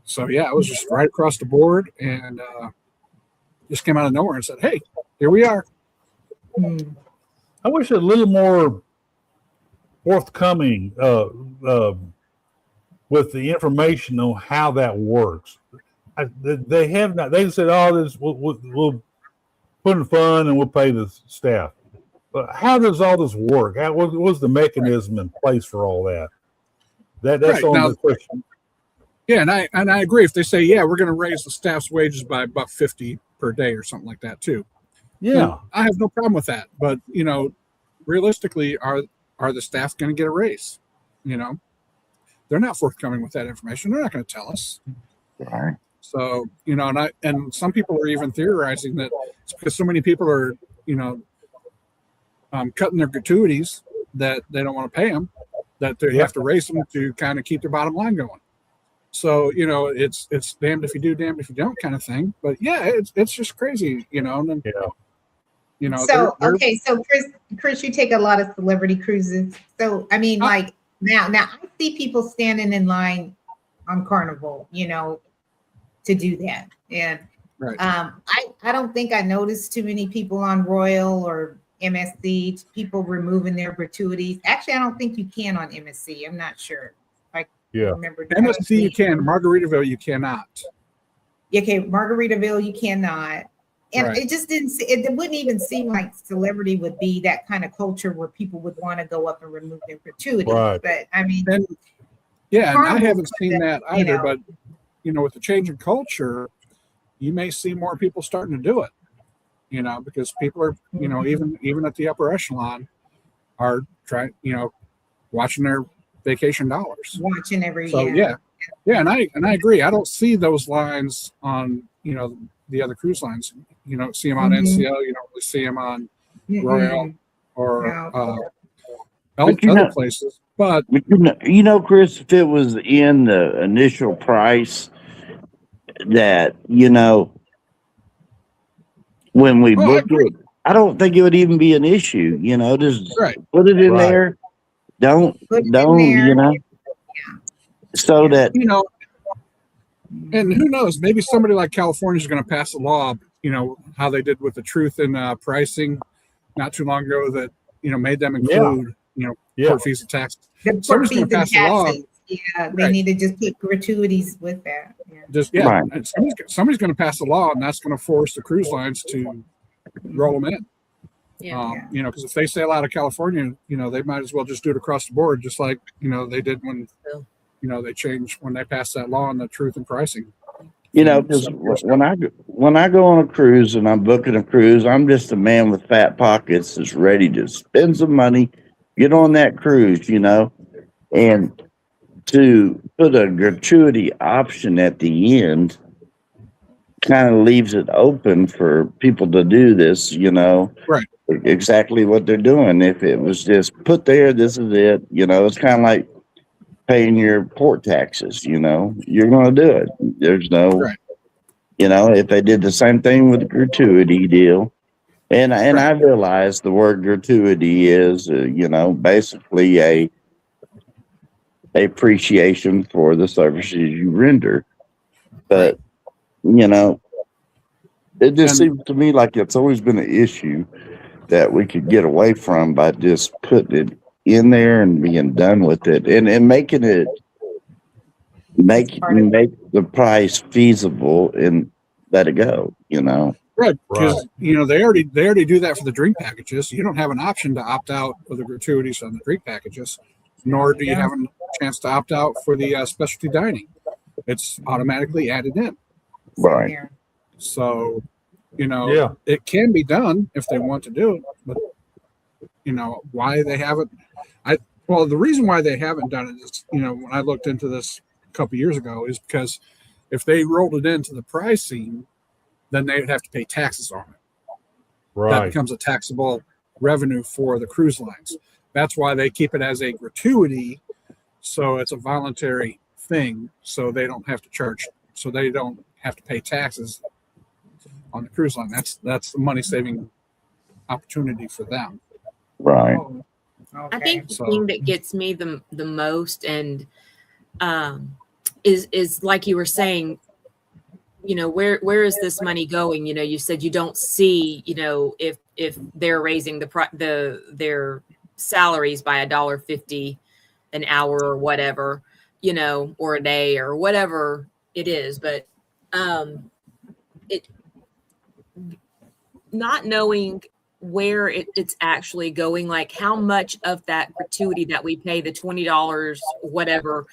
so yeah, it was just right across the board, and just came out of nowhere and said, hey, here we are. I wish a little more forthcoming with the information on how that works. They have not. They said, "Oh, this we'll put in fund and we'll pay the staff." But how does all this work? What's the mechanism in place for all that? That's Right. on Now, the question. Yeah, and I agree. If they say, yeah, we're going to raise the staff's wages by $1.50 per day or something like that too. Yeah, I have no problem with that. But you know, realistically, are the staff going to get a raise? You know, they're not forthcoming with that information. They're not going to tell us. Right. So you know, and some people are even theorizing that it's because so many people are, you know, cutting their gratuities that they don't want to pay them, that they have to raise them to kind of keep their bottom line going. So you know, it's damned if you do, damned if you don't kind of thing. But yeah, it's just crazy, you know. And then, you know. So okay, so Chris, you take a lot of celebrity cruises. So I mean, like now I see people standing in line on Carnival, you know, to do that. And right. I don't think I noticed too many people on Royal or MSC, people removing their gratuities. Actually, I don't think you can on MSC. I'm not sure. Remember MSC you can, Margaritaville you cannot. Okay, Margaritaville you cannot. And Right. it just it wouldn't even seem like celebrity would be that kind of culture where people would want to go up and remove their gratuity. Right. But I mean, And yeah, and I Carnival haven't seen that either. you know. But you know, with the change in culture, you may see more people starting to do it. You know, because people are, you know, even at the upper echelon, are trying, you know, watching their vacation dollars. watching every So yeah, and I agree. I don't see those lines on, you know, the other cruise lines. You don't see them on NCL. You don't really see them on Royal or other places. But you know, Chris, if it was in the initial price, that you know, when we booked it, I don't think it would even be an issue. You know, just put it in there. Don't you know? So that you know, and who knows? Maybe somebody like California is going to pass a law. You know how they did with the truth in pricing not too long ago that, you know, made them include port fees and taxes. Somebody's going to pass a law. Yeah, they need to just put gratuities with that. Somebody's going to pass a law, and that's going to force the cruise lines to roll them in. You know, because if they sail out of California, you know, they might as well just do it across the board, just like, you know, they did when, you know, they changed when they passed that law on the truth in pricing. You know, because when I go on a cruise and I'm booking a cruise, I'm just a man with fat pockets that's ready to spend some money, get on that cruise, you know, and to put a gratuity option at the end kind of leaves it open for people to do this, you know, exactly what they're doing. If it was just put there, this is it, you know, it's kind of like paying your port taxes, you know, you're going to do it. There's no, You know, if they did the same thing with the gratuity deal, and I realize the word gratuity is, you know, basically a appreciation for the services you render. But you know, it just And- seems to me like it's always been an issue that we could get away from by just putting it in there and being done with it, and making it make the price feasible and let it go. You know, Right, because Right. you know they already do that for the drink packages. You don't have an option to opt out of the gratuities on the drink packages, nor do you have a chance to opt out for the specialty dining. It's automatically added in. right? Yeah. So, you know, Yeah. it can be done if they want to do it, but you know why they haven't. Well, the reason why they haven't done it is, you know, when I looked into this a couple years ago, is because if they rolled it into the pricing, then they would have to pay taxes on it. That Right. becomes a taxable revenue for the cruise lines. That's why they keep it as a gratuity, so it's a voluntary thing, so they don't have to charge, so they don't have to pay taxes on the cruise line. That's the money saving opportunity for them. Right. Oh, I think the So- thing that gets me the most and is like you were saying, you know, where is this money going? You know, you said you don't see, you know, if they're raising their salaries by $1.50 an hour or whatever, you know, or a day or whatever it is, but it not knowing where it's actually going, like how much of that gratuity that we pay, the $20 whatever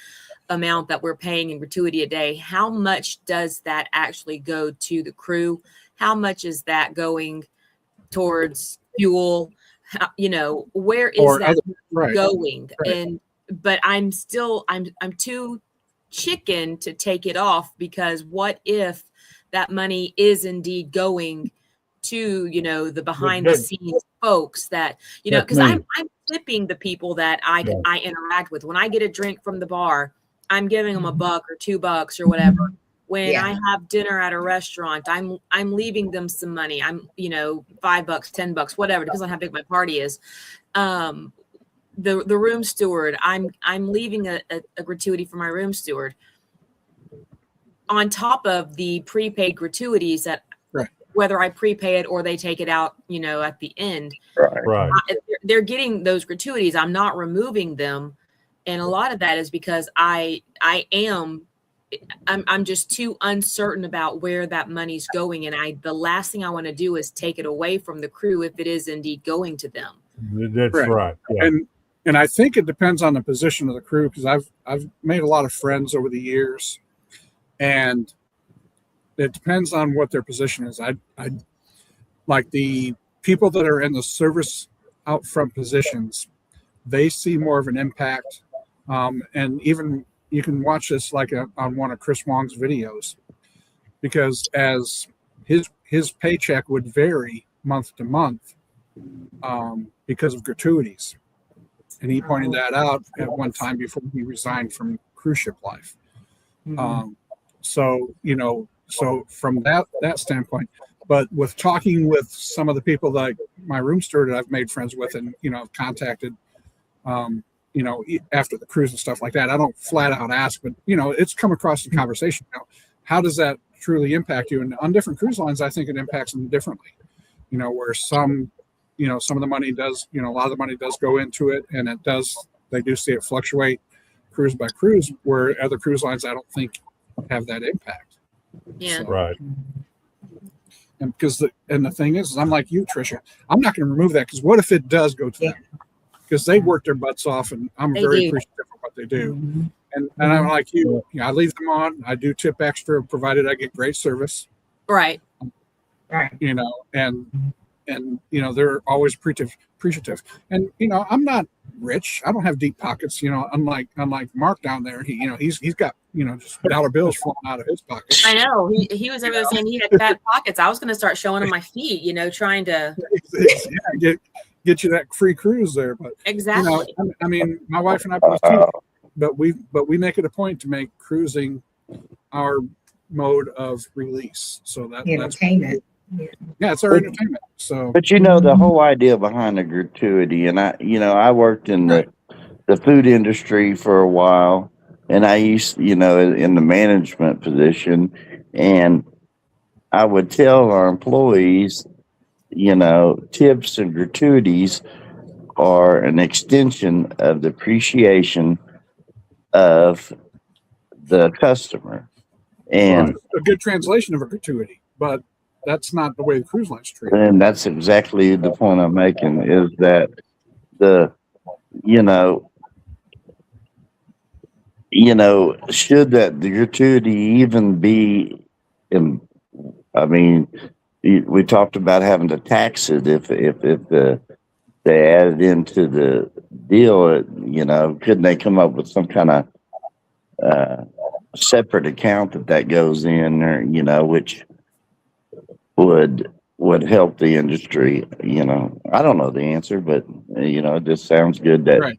amount that we're paying in gratuity a day, how much does that actually go to the crew? How much is that going towards fuel? How, you know, where is Or that other- right. going? Right. And but I'm too chicken to take it off, because what if that money is indeed going to, you know, the behind the scenes folks that, you know, That's because me. I'm tipping the people that I interact with. When I get a drink from the bar, I'm giving them $1 or $2 or whatever. When Yeah. I have dinner at a restaurant, I'm leaving them some money. I'm, you know, $5, $10, whatever, depends on how big my party is. The room steward, I'm leaving a gratuity for my room steward on top of the prepaid gratuities that whether I prepay it or they take it out, you know, at the end. Right. They're getting those gratuities. I'm not removing them. And a lot of that is because I'm just too uncertain about where that money's going. And the last thing I want to do is take it away from the crew if it is indeed going to them. That's Right. right. Yeah. And I think it depends on the position of the crew, because I've made a lot of friends over the years, and it depends on what their position is. I like the people that are in the service out front positions, they see more of an impact. And even you can watch this like on one of Chris Wong's videos, because as his paycheck would vary month to month because of gratuities. And he pointed that out at one time before he resigned from cruise ship life. So, you know, so from that standpoint, but with talking with some of the people like my room steward that I've made friends with and, you know, contacted, you know, after the cruise and stuff like that, I don't flat out ask, but, you know, it's come across in conversation. You know, how does that truly impact you? And on different cruise lines, I think it impacts them differently, you know, where some, you know, some of the money does, you know, a lot of the money does go into it, and they do see it fluctuate cruise by cruise, where other cruise lines, I don't think have that impact. Yeah. So, Right. and because the thing is I'm like you, Tricia, I'm not going to remove that, because what if it does go to them? Because they work their butts off, and I'm They very do. appreciative of what they do. And I'm like you, you know, I leave them on. I do tip extra, provided I get great service. Right. Right. You know, and you know, they're always appreciative. And you know, I'm not rich. I don't have deep pockets. You know, unlike Mark down there. He's got, you know, just dollar bills flowing out of his pockets. I know. He was over there saying he had fat pockets. I was going to start showing him my feet, you know, trying to. Yeah, get you that free cruise there. But Exactly. you know, I mean, my wife and I both teach, but we make it a point to make cruising our mode of release. So that's Entertainment. yeah, it's our entertainment. So But the whole idea behind the gratuity, and I worked in the food industry for a while, and I used, in the management position, and I would tell our employees, tips and gratuities are an extension of the appreciation of the customer. And a good translation of a gratuity, but that's not the way the cruise line's treated. And that's exactly the point I'm making, is that the, should that the gratuity even be I mean, we talked about having to tax it if they added into the deal, couldn't they come up with some kind of separate account that goes in, or which would help the industry? I don't know the answer, but it just sounds good that right.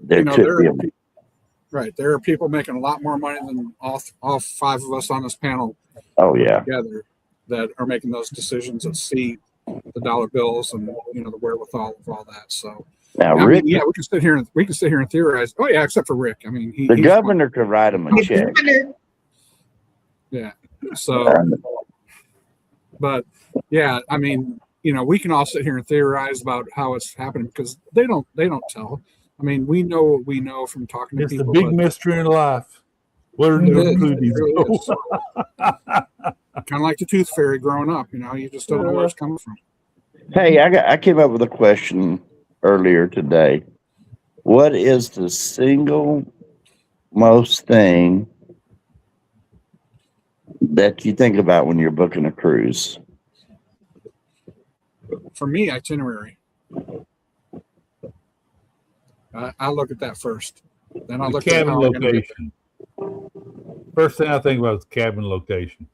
That there could be right. There are people making a lot more money than all five of us on this panel. Oh yeah, together, that are making those decisions and see the dollar bills and the wherewithal of all that. So now I Rick, mean, yeah, we can sit here and theorize. Oh yeah, except for Rick. I mean, the governor could write him a check. Yeah. So, but yeah, I mean, we can all sit here and theorize about how it's happening, because they don't tell. I mean, we know what we know from talking to It's people. the big mystery in life. Where do the cooties go? Kind of like the tooth fairy growing up, you just don't know where it's coming from. Hey, I came up with a question earlier today. What is the single most thing that you think about when you're booking a cruise? For me, itinerary. I look at that first. Then I look at cabin location. First thing I think about is cabin location.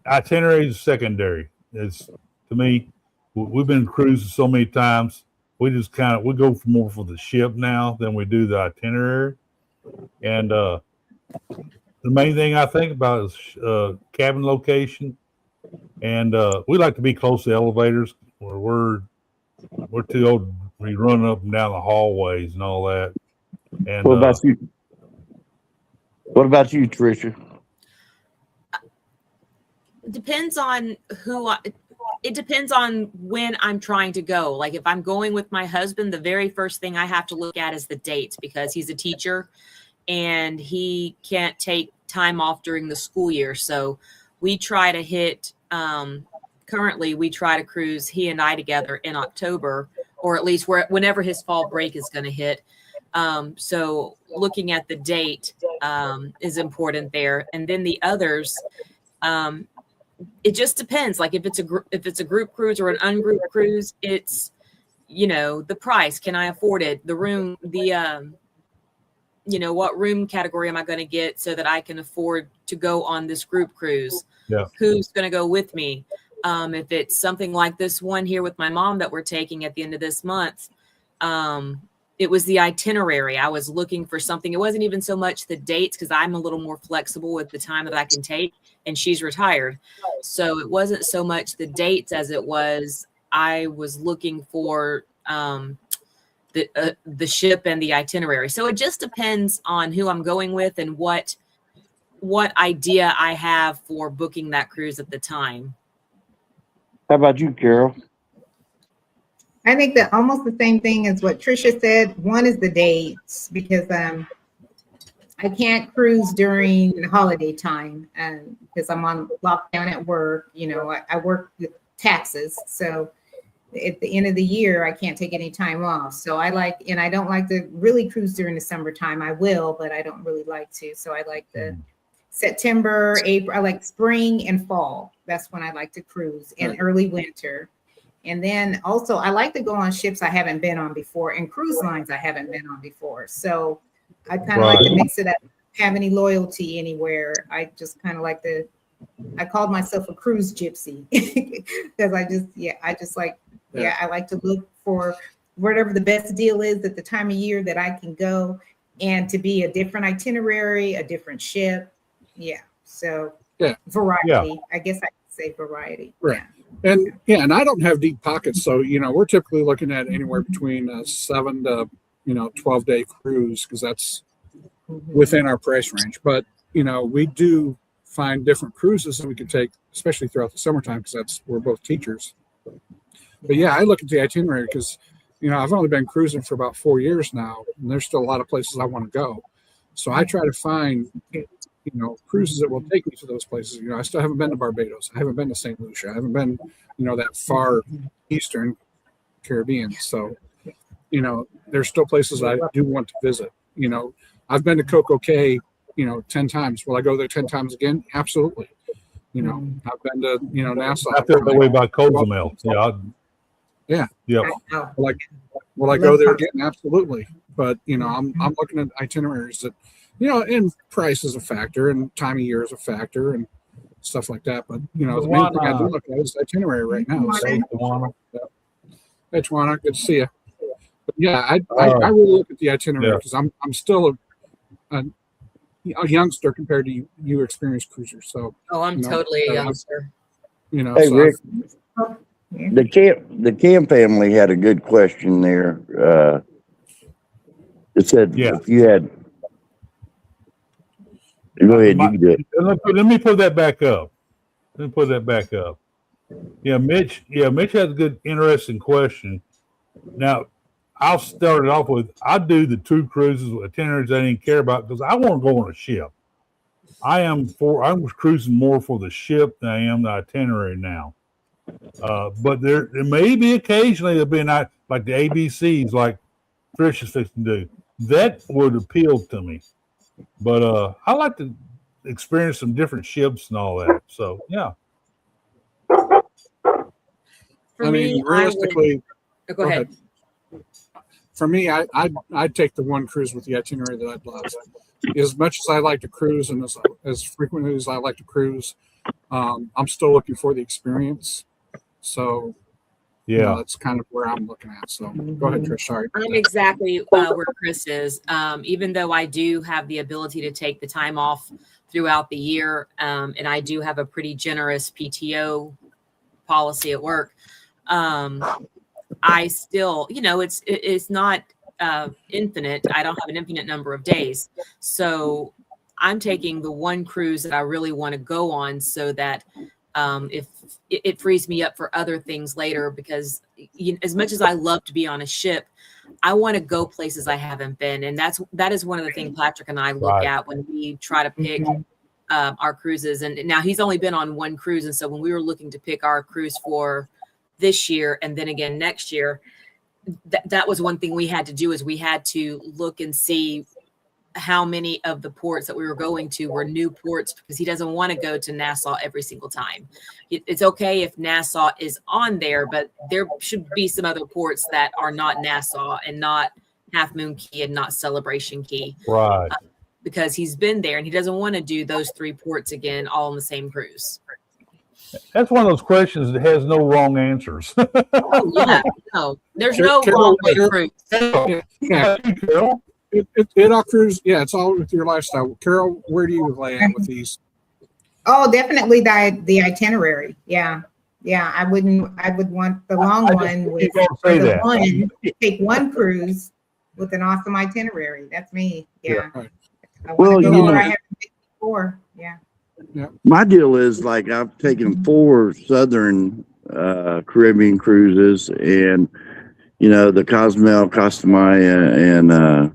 Itinerary is secondary. It's, to me, we've been cruising so many times. We just we go more for the ship now than we do the itinerary. And the main thing I think about is cabin location. And we like to be close to elevators, where we're too old to be running up and down the hallways and all that. And what about you? What about you, Tricia? Depends on it depends on when I'm trying to go. Like if I'm going with my husband, the very first thing I have to look at is the date, because he's a teacher and he can't take time off during the school year. So we try to hit, currently we try to cruise, he and I together, in October, or at least whenever his fall break is going to hit. So looking at the date is important there. And then the others, it just depends. Like if it's a group cruise or an ungrouped cruise, it's, the price. Can I afford it? The room, what room category am I going to get so that I can afford to go on this group cruise? Yeah. Who's going to go with me? If it's something like this one here with my mom that we're taking at the end of this month, it was the itinerary. I was looking for something. It wasn't even so much the dates, because I'm a little more flexible with the time that I can take, and she's retired. So it wasn't so much the dates as it was, I was looking for the ship and the itinerary. So it just depends on who I'm going with and what idea I have for booking that cruise at the time. How about you, Carol? I think that almost the same thing as what Tricia said. One is the dates, because I can't cruise during holiday time because I'm on lockdown at work. I work with taxes. So at the end of the year, I can't take any time off. So I don't like to really cruise during the summertime. I will, but I don't really like to. So I like the September, April, I like spring and fall. That's when I like to cruise, and early winter. And then also I like to go on ships I haven't been on before, and cruise lines I haven't been on before. So I kind of like to mix it up. Have any loyalty anywhere. I just kind of like I called myself a cruise gypsy because I like to look for whatever the best deal is at the time of year that I can go, and to be a different itinerary, a different ship. Yeah. So Yeah. variety. I guess I could say variety. Right. Yeah. And I don't have deep pockets, so we're typically looking at anywhere between a 7 to 12-day cruise, because that's within our price range. But we do find different cruises that we can take, especially throughout the summertime, because we're both teachers. But yeah, I look at the itinerary because I've only been cruising for about 4 years now, and there's still a lot of places I want to go. So I try to find cruises that will take me to those places. I still haven't been to Barbados. I haven't been to St. Lucia. I haven't been, that far eastern Caribbean. So, there's still places I do want to visit. I've been to Coco Cay, 10 times. Will I go there 10 times again? Absolutely. I've been to, Nassau. I feel that way about Cozumel. Yeah. Yeah. Yep. Will I go there again? Absolutely. But, I'm looking at itineraries that, and price is a factor, and time of year is a factor, and stuff like that. But, the main thing I do look at is itinerary right now. So, hey, Tawana, good to see you. But yeah, I really look at the itinerary because I'm still a youngster compared to you experienced cruisers. So I'm totally a youngster. Hey, so Rick, the Cam family had a good question there. It said if you had. Go ahead, you can do it. Let me put that back up. Yeah, Mitch has a good, interesting question. Now, I'll start it off with, I do the 2 cruises with itineraries I didn't care about because I want to go on a ship. I was cruising more for the ship than I am the itinerary now. But there may be occasionally there'll be like the ABCs, like Tricia's fixing to do. That would appeal to me. But I like to experience some different ships and all that. So yeah. For me, realistically, go ahead. For me, I'd take the one cruise with the itinerary that I'd love. As much as I like to cruise and as frequently as I like to cruise, I'm still looking for the experience. So that's kind of where I'm looking at. So go ahead, Trish. Sorry. I'm exactly where Chris is. Even though I do have the ability to take the time off throughout the year, and I do have a pretty generous PTO policy at work, I still, it's not infinite. I don't have an infinite number of days. So I'm taking the one cruise that I really want to go on so that if it frees me up for other things later, because as much as I love to be on a ship, I want to go places I haven't been. And that is one of the things Patrick and I look at when we try to pick our cruises. And now he's only been on one cruise. And so when we were looking to pick our cruise for this year and then again next year, that was one thing we had to do, is we had to look and see how many of the ports that we were going to were new ports, because he doesn't want to go to Nassau every single time. It's okay if Nassau is on there, but there should be some other ports that are not Nassau and not Half Moon Key and not Celebration Key. Right. Because he's been there and he doesn't want to do those 3 ports again, all on the same cruise. That's one of those questions that has no wrong answers. Oh, yeah. No, there's no wrong way to cruise. Yeah. Carol? It all cruise. Yeah, it's all with your lifestyle. Carol, where do you lay in with these? Oh, definitely the itinerary. Yeah. I would want the long one with take one cruise with an awesome itinerary. That's me. Yeah. Right. I want to go where I haven't been before. Yeah. My deal is, like, I've taken 4 Southern Caribbean cruises, and the Cozumel, Costa Maya,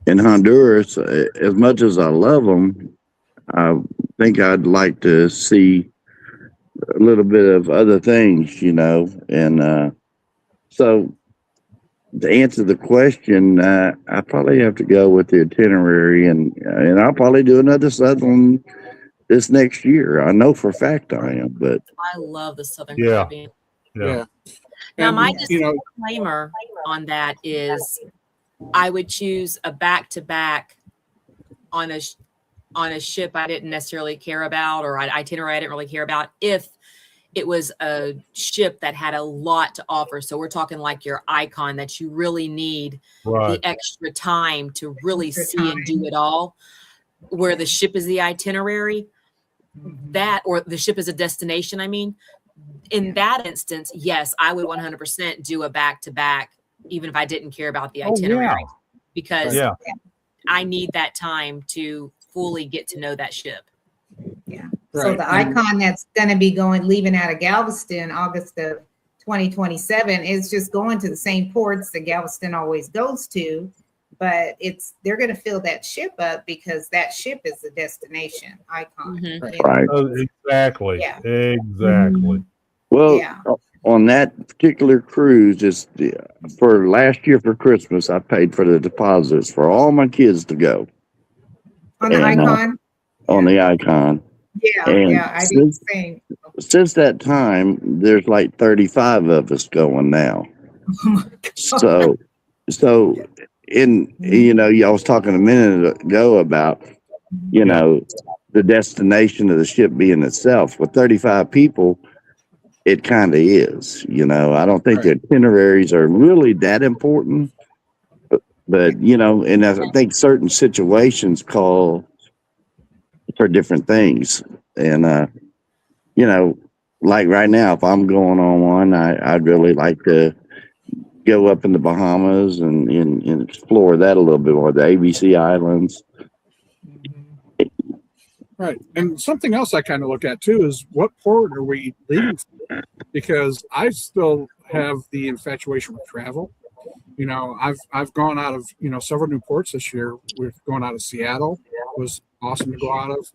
and Honduras. As much as I love them, I think I'd like to see a little bit of other things, and so to answer the question, I probably have to go with the itinerary, and I'll probably do another Southern this next year. I know for a fact I am, but I love the Southern Caribbean. Yeah. Now, my disclaimer on that is, I would choose a back-to-back on a ship I didn't necessarily care about, or an itinerary I didn't really care about, if it was a ship that had a lot to offer. So we're talking like your Icon, that you really need the extra time to really see and do it all. where the ship is the itinerary, that, or the ship is a destination, I mean, in that instance, yes, I would 100% do a back-to-back, even if I didn't care about the itinerary, because I need that time to fully get to know that ship. Yeah. Right. So the Icon that's going to be leaving out of Galveston August of 2027 is just going to the same ports that Galveston always goes to, but they're going to fill that ship up because that ship is the destination Icon. Mhm. Right. Exactly. Yeah. Exactly. Well, Yeah. on that particular cruise, for last year for Christmas, I paid for the deposits for all my kids to go On the And, Icon? on the Icon. Yeah, And yeah, I do the same. Since that time, there's like 35 of us going now. So, I was talking a minute ago about, the destination of the ship being itself. With 35 people, it kind of is. I don't think the itineraries are really that important, but and I think certain situations call for different things. And, like right now, if I'm going on one, I'd really like to go up in the Bahamas and explore that a little bit more, the ABC Islands. Right. And something else I kind of look at too is what port are we leaving from? Because I still have the infatuation with travel. I've gone out of, several new ports this year. We're going out of Seattle. It was awesome to go out of.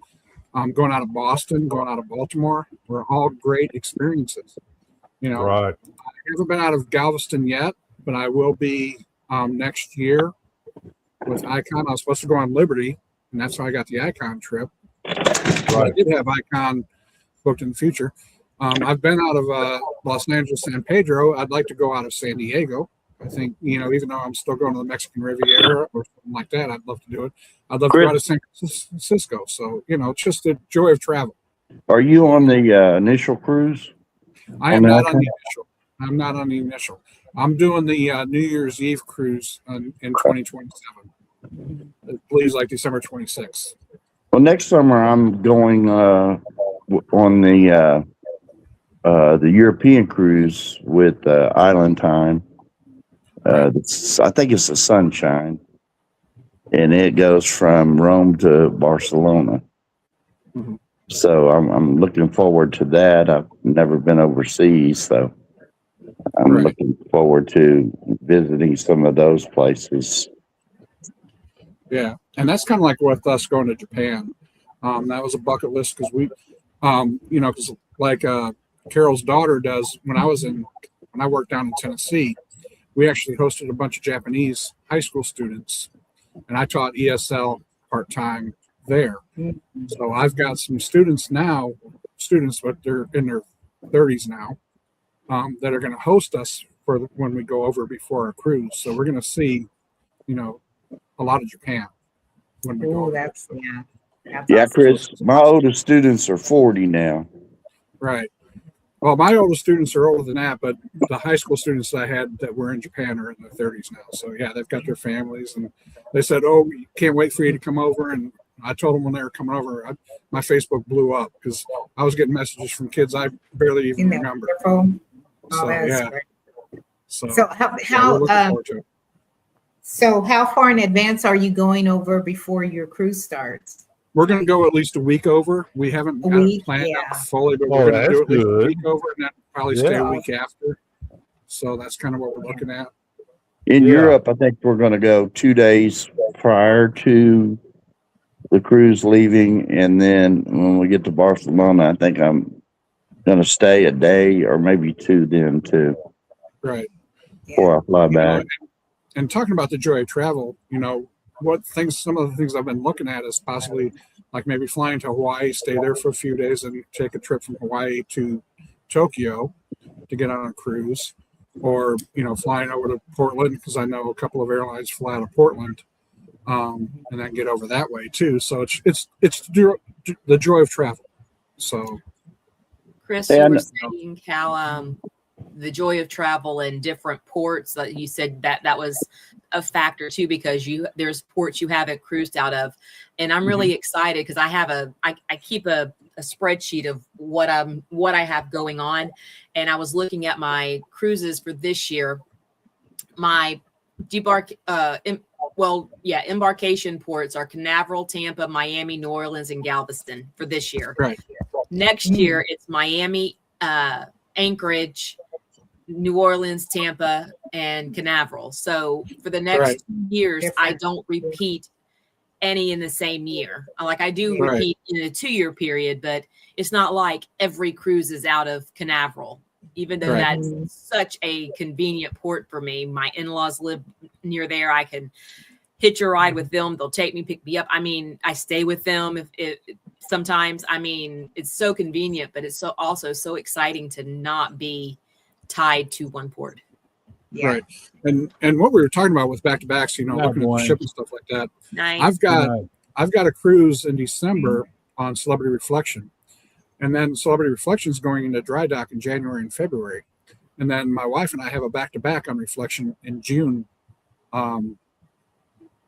Going out of Boston, going out of Baltimore were all great experiences. Right. I haven't been out of Galveston yet, but I will be next year with Icon. I was supposed to go on Liberty, and that's how I got the Icon trip. So I did have Icon booked in the future. I've been out of Los Angeles, San Pedro. I'd like to go out of San Diego. I think, even though I'm still going to the Mexican Riviera or something like that, I'd love to do it. I'd love to go out of San Francisco. So, it's just the joy of travel. Are you on the initial cruise? I am not on the initial. I'm not on the initial. I'm doing the New Year's Eve cruise in 2027. I believe it's like December 26th. Well, next summer I'm going on the European cruise with Island Time. I think it's the Sunshine, and it goes from Rome to Barcelona. Mm-hmm. So I'm looking forward to that. I've never been overseas, so I'm looking forward to visiting some of those places. Yeah, and that's kind of like with us going to Japan. That was a bucket list because we, because like Carol's daughter does. When I worked down in Tennessee, we actually hosted a bunch of Japanese high school students, and I taught ESL part-time there. So I've got some students, but they're in their 30s now, that are going to host us for when we go over before our cruise. So we're going to see, a lot of Japan when we go over. That's awesome. Chris, my oldest students are 40 now. Right. Well, my oldest students are older than that, but the high school students I had that were in Japan are in their 30s now. So yeah, they've got their families, and they said, "Oh, we can't wait for you to come over." And I told them when they were coming over, my Facebook blew up because I was getting messages from kids I barely even remember. So yeah. Great. So how far in advance are you going over before your cruise starts? We're going to go at least a week over. We haven't got it planned out fully, but we're going to do at least a week over and then probably stay a week after. So that's kind of what we're looking at. In Europe, I think we're going to go 2 days prior to the cruise leaving. And then when we get to Barcelona, I think I'm going to stay a day or maybe 2 then too. Right. Before I fly back. And talking about the joy of travel, some of the things I've been looking at is possibly like maybe flying to Hawaii, stay there for a few days and take a trip from Hawaii to Tokyo to get on a cruise, or, flying over to Portland, because I know a couple of airlines fly out of Portland, and then get over that way too. So it's the joy of travel. So Chris, you were saying how the joy of travel in different ports, that you said that was a factor too, because there's ports you haven't cruised out of, and I'm really excited because I keep a spreadsheet of what I have going on, and I was looking at my cruises for this year. My embarkation ports are Canaveral, Tampa, Miami, New Orleans, and Galveston for this year. Right. Next year it's Miami, Anchorage, New Orleans, Tampa, and Canaveral. So for the next 2 years, I don't repeat any in the same year. Like I do repeat in a 2-year period, but it's not like every cruise is out of Canaveral, even though that's such a convenient port for me. My in-laws live near there. I can hitch a ride with them. They'll take me, pick me up. I mean, I stay with them sometimes. I mean, it's so convenient, but it's also so exciting to not be tied to one port. Yeah. Right. And what we were talking about with back-to-backs, looking at the ship and stuff like that. Nice. I've got a cruise in December on Celebrity Reflection. And then Celebrity Reflection is going into dry dock in January and February. And then my wife and I have a back-to-back on Reflection in June.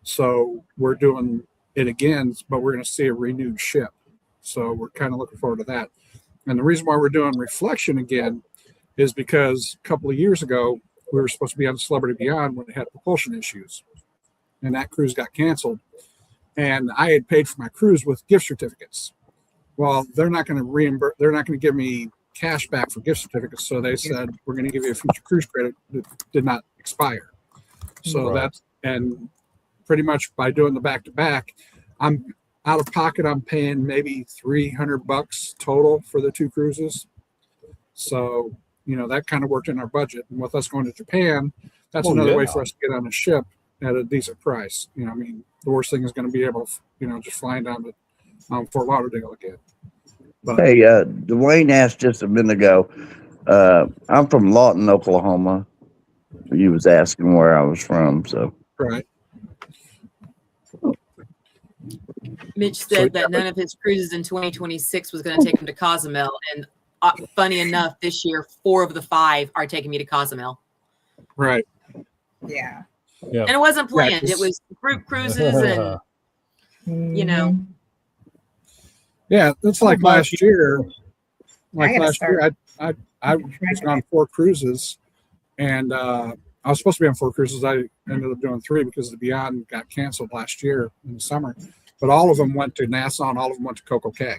So we're doing it again, but we're going to see a renewed ship. So we're kind of looking forward to that. And the reason why we're doing Reflection again is because a couple of years ago, we were supposed to be on Celebrity Beyond when it had propulsion issues. And that cruise got canceled. And I had paid for my cruise with gift certificates. Well, they're not going to reimburse, they're not going to give me cash back for gift certificates. So they said, we're going to give you a future cruise credit that did not expire. So that's, and pretty much by doing the back-to-back, I'm out of pocket. I'm paying maybe $300 total for the 2 cruises. So, that kind of worked in our budget. And with us going to Japan, that's another way for us to get on a ship at a decent price. The worst thing is going to be able to, just flying down to Fort Lauderdale again. But, Hey, Dwayne asked just a minute ago. I'm from Lawton, Oklahoma. He was asking where I was from. So right. Mitch said that none of his cruises in 2026 was going to take him to Cozumel. And funny enough, this year, 4 of the 5 are taking me to Cozumel. Right. Yeah. Yeah. And it wasn't planned. It was group cruises and, Yeah, that's like last year. I was on 4 cruises, and I was supposed to be on 4 cruises. I ended up doing 3 because the Beyond got canceled last year in the summer. But all of them went to Nassau and all of them went to Coco Cay.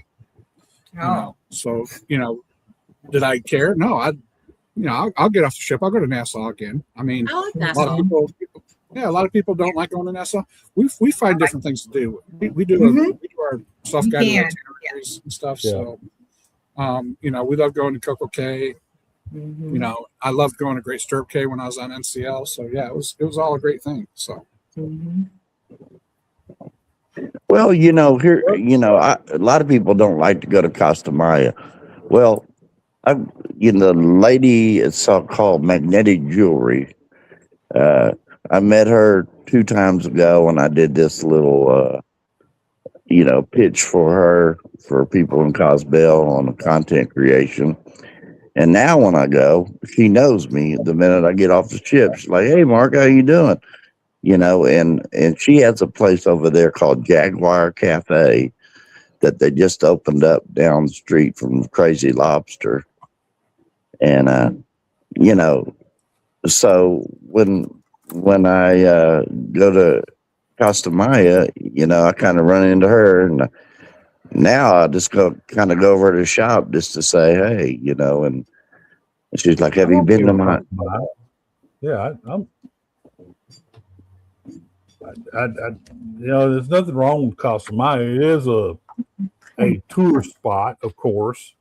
So did I care? No, I'll get off the ship. I'll go to Nassau again. I mean, I like a Nassau. lot of people don't like going to Nassau. We find different things to do. We do our self-guided itineraries and stuff. Yeah. So, we love going to Coco Cay. I loved going to Great Stirrup Cay when I was on NCL. So yeah, it was all a great thing. So. well, here, a lot of people don't like to go to Costa Maya. Well, the lady, it's called Magnetic Jewelry. I met her 2 times ago when I did this little, pitch for her for people in Cosbell on content creation. And now when I go, she knows me the minute I get off the ship. She's like, "Hey, Mark, how you doing?" And she has a place over there called Jaguar Cafe that they just opened up down the street from Crazy Lobster. And, so when I go to Costa Maya, I kind of run into her, and now I just go over to the shop just to say, hey, and she's like, "Have you been to my?" Yeah, there's nothing wrong with Costa Maya. It is a tour spot, of course.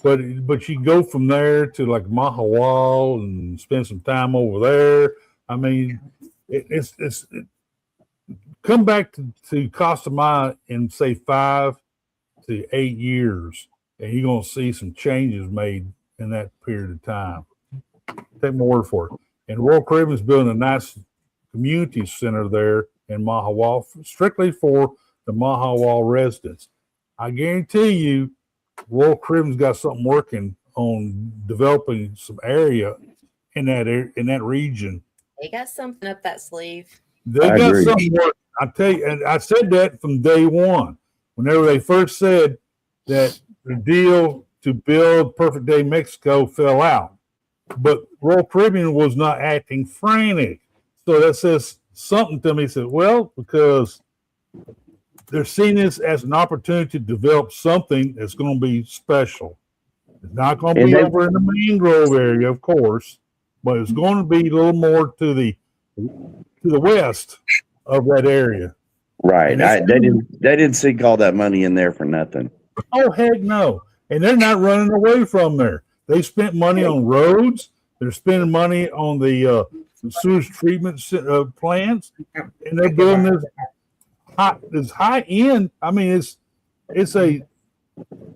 But you go from there to like Mahawal and spend some time over there. I mean, it's come back to Costa Maya in say 5 to 8 years, and you're gonna see some changes made in that period of time. Take my word for it. And Royal Caribbean's building a nice community center there in Mahawal, strictly for the Mahawal residents. I guarantee you, Royal Caribbean's got something working on developing some area in that region They got something up that sleeve. They I got agree. something work. I tell you, and I said that from day one. Whenever they first said that the deal to build Perfect Day Mexico fell out, but Royal Caribbean was not acting frantic. So that says something to me. Said, well, because they're seeing this as an opportunity to develop something that's going to be special. It's not going to And be they- over in the mangrove area, of course, but it's going to be a little more to the west of that area. Right. And it's- They didn't sink all that money in there for nothing. Oh, heck no. And they're not running away from there. They spent money on roads. They're spending money on the sewage treatment plants. And they're building this high end. I mean, it's a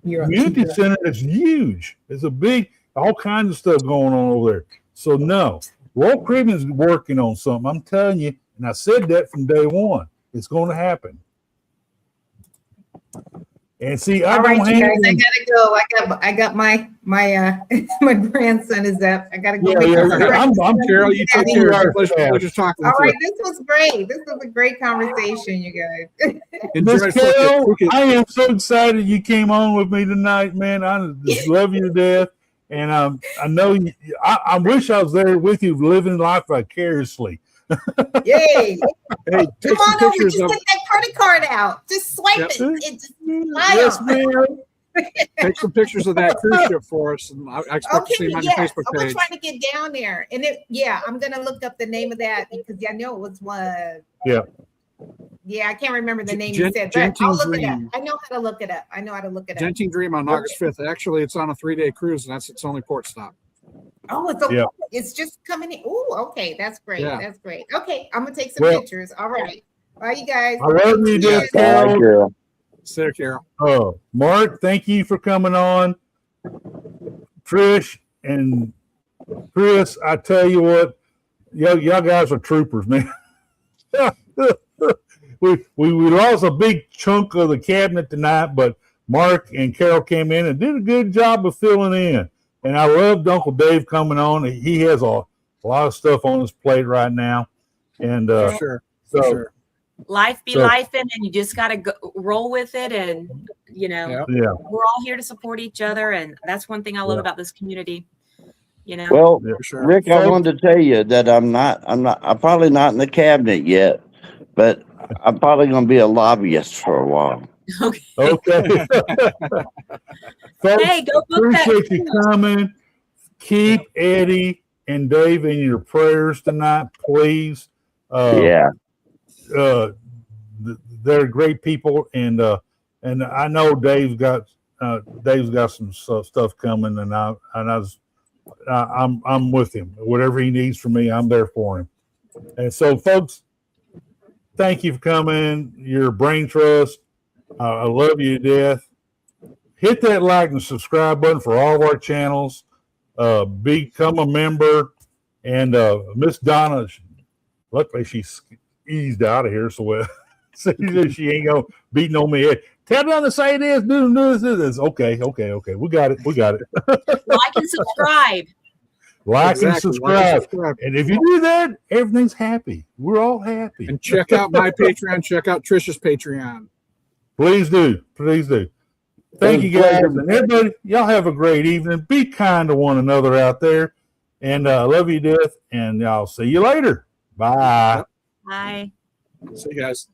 community center that's huge. It's a big, all kinds of stuff going on over there. So, no, Royal Caribbean's working on something. I'm telling you. And I said that from day one. It's going to happen. And see, I All right, don't you guys, I hang. gotta go. I got my my grandson is up. I gotta go. Yeah, make yeah, some yeah. breakfast. I'm Carol. You take care. Pleasure talking All with right, you. this was great. This was a great conversation, you guys. Miss Enjoy Carol, Phuket. I am so excited you came on with me tonight, man. I just love you to death. And I know you, I wish I was there with you living life vicariously. Yay! Hey, take Come some on over, pictures just of get that credit card out. Just swipe Yep. it. It just Yes, ma'am. take some pictures of that cruise ship for us, and I expect to see Okay, them on your yes. Facebook I'm gonna page. try to get down there. And I'm gonna look up the name of that because I know it was one. Yeah. Yeah, I can't remember the name you said, but Gentine I'll look it up. Dream. I know how to look it up. Gentine Dream on August 5th. Actually, it's on a 3-day cruise, and that's its only port stop. Oh, Yeah. it's just coming in. Oh, okay. That's great. Yeah. That's great. Okay, I'm gonna take some Well- pictures. All right. Bye, you guys. I love you, Cheers. dear Bye, Carol. Carol. See you, Carol. Mark, thank you for coming on. Trish and Chris, I tell you what, y'all guys are troopers, man. we lost a big chunk of the cabinet tonight, but Mark and Carol came in and did a good job of filling in. And I loved Uncle Dave coming on. He has a lot of stuff on his plate right now. And For sure. so For sure. Life be So- life, and you just got to roll with it. And, Yeah. yeah. we're all here to support each other. And that's one thing I love Yeah. about this community. Well, For sure. Rick, I wanted to tell you that I'm probably not in the cabinet yet, but I'm probably going to be a lobbyist for a while. Okay. Okay. Folks, Hey, go book appreciate you that. coming. Keep Eddie and Dave in your prayers tonight, please. Yeah. They're great people, and I know Dave's got some stuff coming, and I'm with him. Whatever he needs from me, I'm there for him. And so, folks, thank you for coming. Your brain trust. I love you to death. Hit that like and subscribe button for all of our channels. Become a member. And Miss Donna, luckily she's eased out of here, so she ain't gonna beating on me. Tell them to say this, do this. Okay. We got it. Like and subscribe. Like and Exactly. subscribe. And if you do that, everything's happy. We're all happy. And check out my Patreon. Check out Tricia's Patreon. Please do. Thank you, guys. And everybody, y'all have a great evening. Be kind to one another out there. And love you to death. And I'll see you later. Bye. Bye. See you guys.